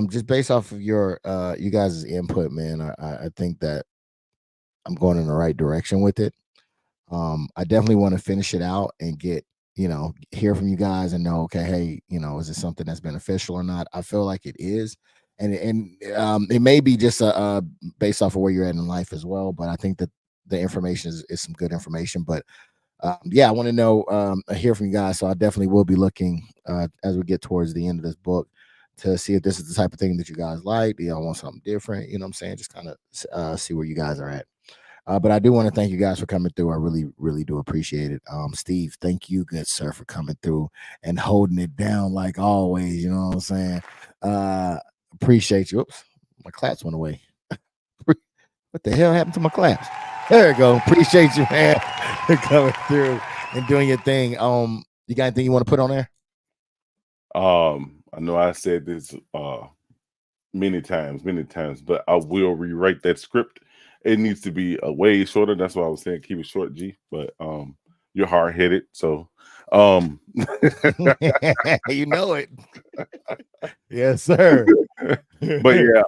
just based off of your you guys' input, man, I think that I'm going in the right direction with it. I definitely want to finish it out and get, hear from you guys and know, okay, hey, is it something that's beneficial or not? I feel like it is. And it may be just based off of where you're at in life as well. But I think that the information is some good information. But yeah, I want to know, hear from you guys. So I definitely will be looking as we get towards the end of this book to see if this is the type of thing that you guys like. Do y'all want something different? You know what I'm saying? Just kind of see where you guys are at. But I do want to thank you guys for coming through. I really, really do appreciate it. Steve, thank you, good sir, for coming through and holding it down like always. You know what I'm saying? Appreciate you. Oops, my claps went away. What the hell happened to my claps? There you go. Appreciate you, man, for coming through and doing your thing. You got anything you want to put on there? I know I said this many times, but I will rewrite that script. It needs to be a way shorter. That's why I was saying keep it short, G. But you're hard headed, so You know it. Yes, sir. but yeah,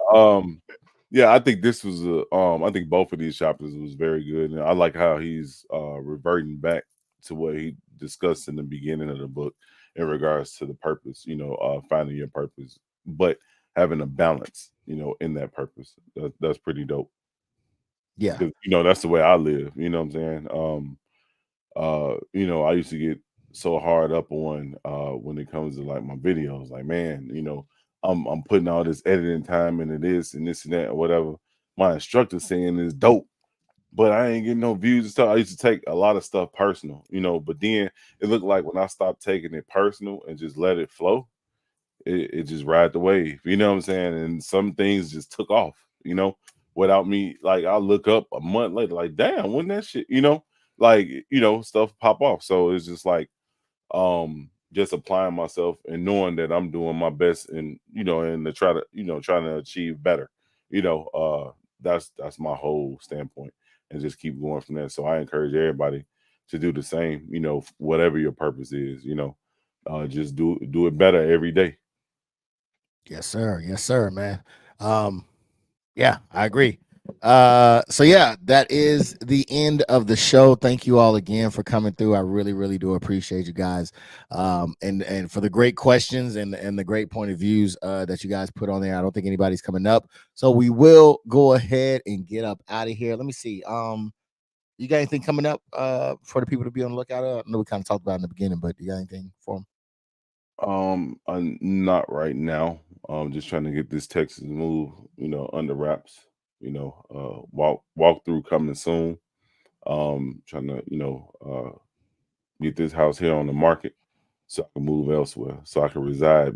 yeah, I think this was I think both of these chapters was very good, and I like how he's reverting back to what he discussed in the beginning of the book in regards to the purpose, finding your purpose, but having a balance, in that purpose. That's pretty dope. Yeah. 'Cause, that's the way I live. You know what I'm saying? I used to get so hard up on when it comes to like my videos, like man, I'm putting all this editing time into this and this and that or whatever. My instructor saying is dope, but I ain't getting no views and stuff. I used to take a lot of stuff personal, but then it looked like when I stopped taking it personal and just let it flow, it just ride the wave, you know what I'm saying? And some things just took off, without me. Like I'll look up a month later, like, damn, when that shit, like, stuff pop off. So it's just like just applying myself and knowing that I'm doing my best and and to try to, trying to achieve better. That's my whole standpoint and just keep going from there. So I encourage everybody to do the same, whatever your purpose is, just do it better every day. Yes, sir. Yes, sir, man. Yeah, I agree. So yeah, that is the end of the show. Thank you all again for coming through. I really, really do appreciate you guys. And for the great questions and the great point of views that you guys put on there. I don't think anybody's coming up. So we will go ahead and get up out of here. Let me see. You got anything coming up for the people to be on the lookout? I know we kind of talked about it in the beginning, but you got anything for them? I'm not right now. Just trying to get this Texas move, under wraps. Walk through coming soon. Trying to, get this house here on the market so I can move elsewhere, so I can reside,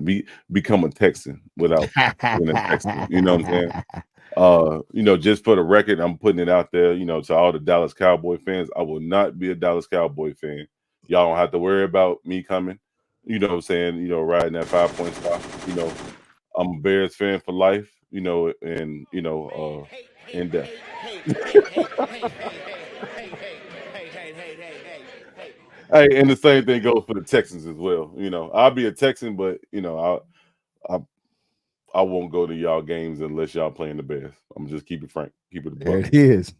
become a Texan without being a Texan. You know what I'm saying? Just for the record, I'm putting it out there, to all the Dallas Cowboy fans. I will not be a Dallas Cowboy fan. Y'all don't have to worry about me coming. You know what I'm saying? Riding that 5 point stop. I'm a Bears fan for life, and in death. Hey, hey, hey, hey, hey, hey, hey, hey, hey, hey, hey, hey, hey, hey, hey. Hey, and the same thing goes for the Texans as well. I'll be a Texan, but I I won't go to y'all games unless y'all playing the best. I'm just keep it frank, keep it a There buck. it is.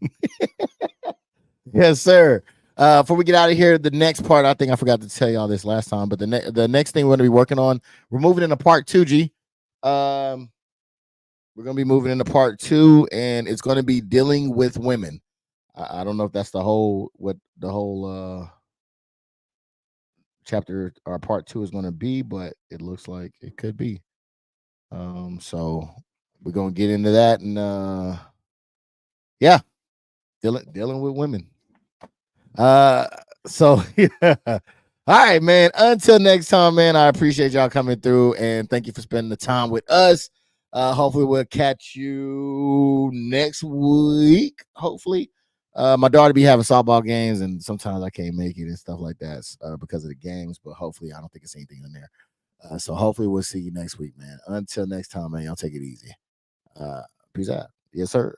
Yes, sir. Before we get out of here, the next part, I think I forgot to tell y'all this last time, but the next thing we're going to be working on, we're moving into part 2, G. We're going to be moving into part 2, and it's going to be dealing with women. I don't know if that's the whole chapter or part 2 is going to be, but it looks like it could be. So we're going to get into that, and yeah, dealing with women. So yeah. All right, man. Until next time, man. I appreciate y'all coming through, and thank you for spending the time with us. Hopefully we'll catch you next week. Hopefully. My daughter be having softball games, and sometimes I can't make it and stuff like that because of the games. But hopefully, I don't think it's anything in there. So hopefully we'll see you next week, man. Until next time, man. Y'all take it easy. Peace out. Yes, sir.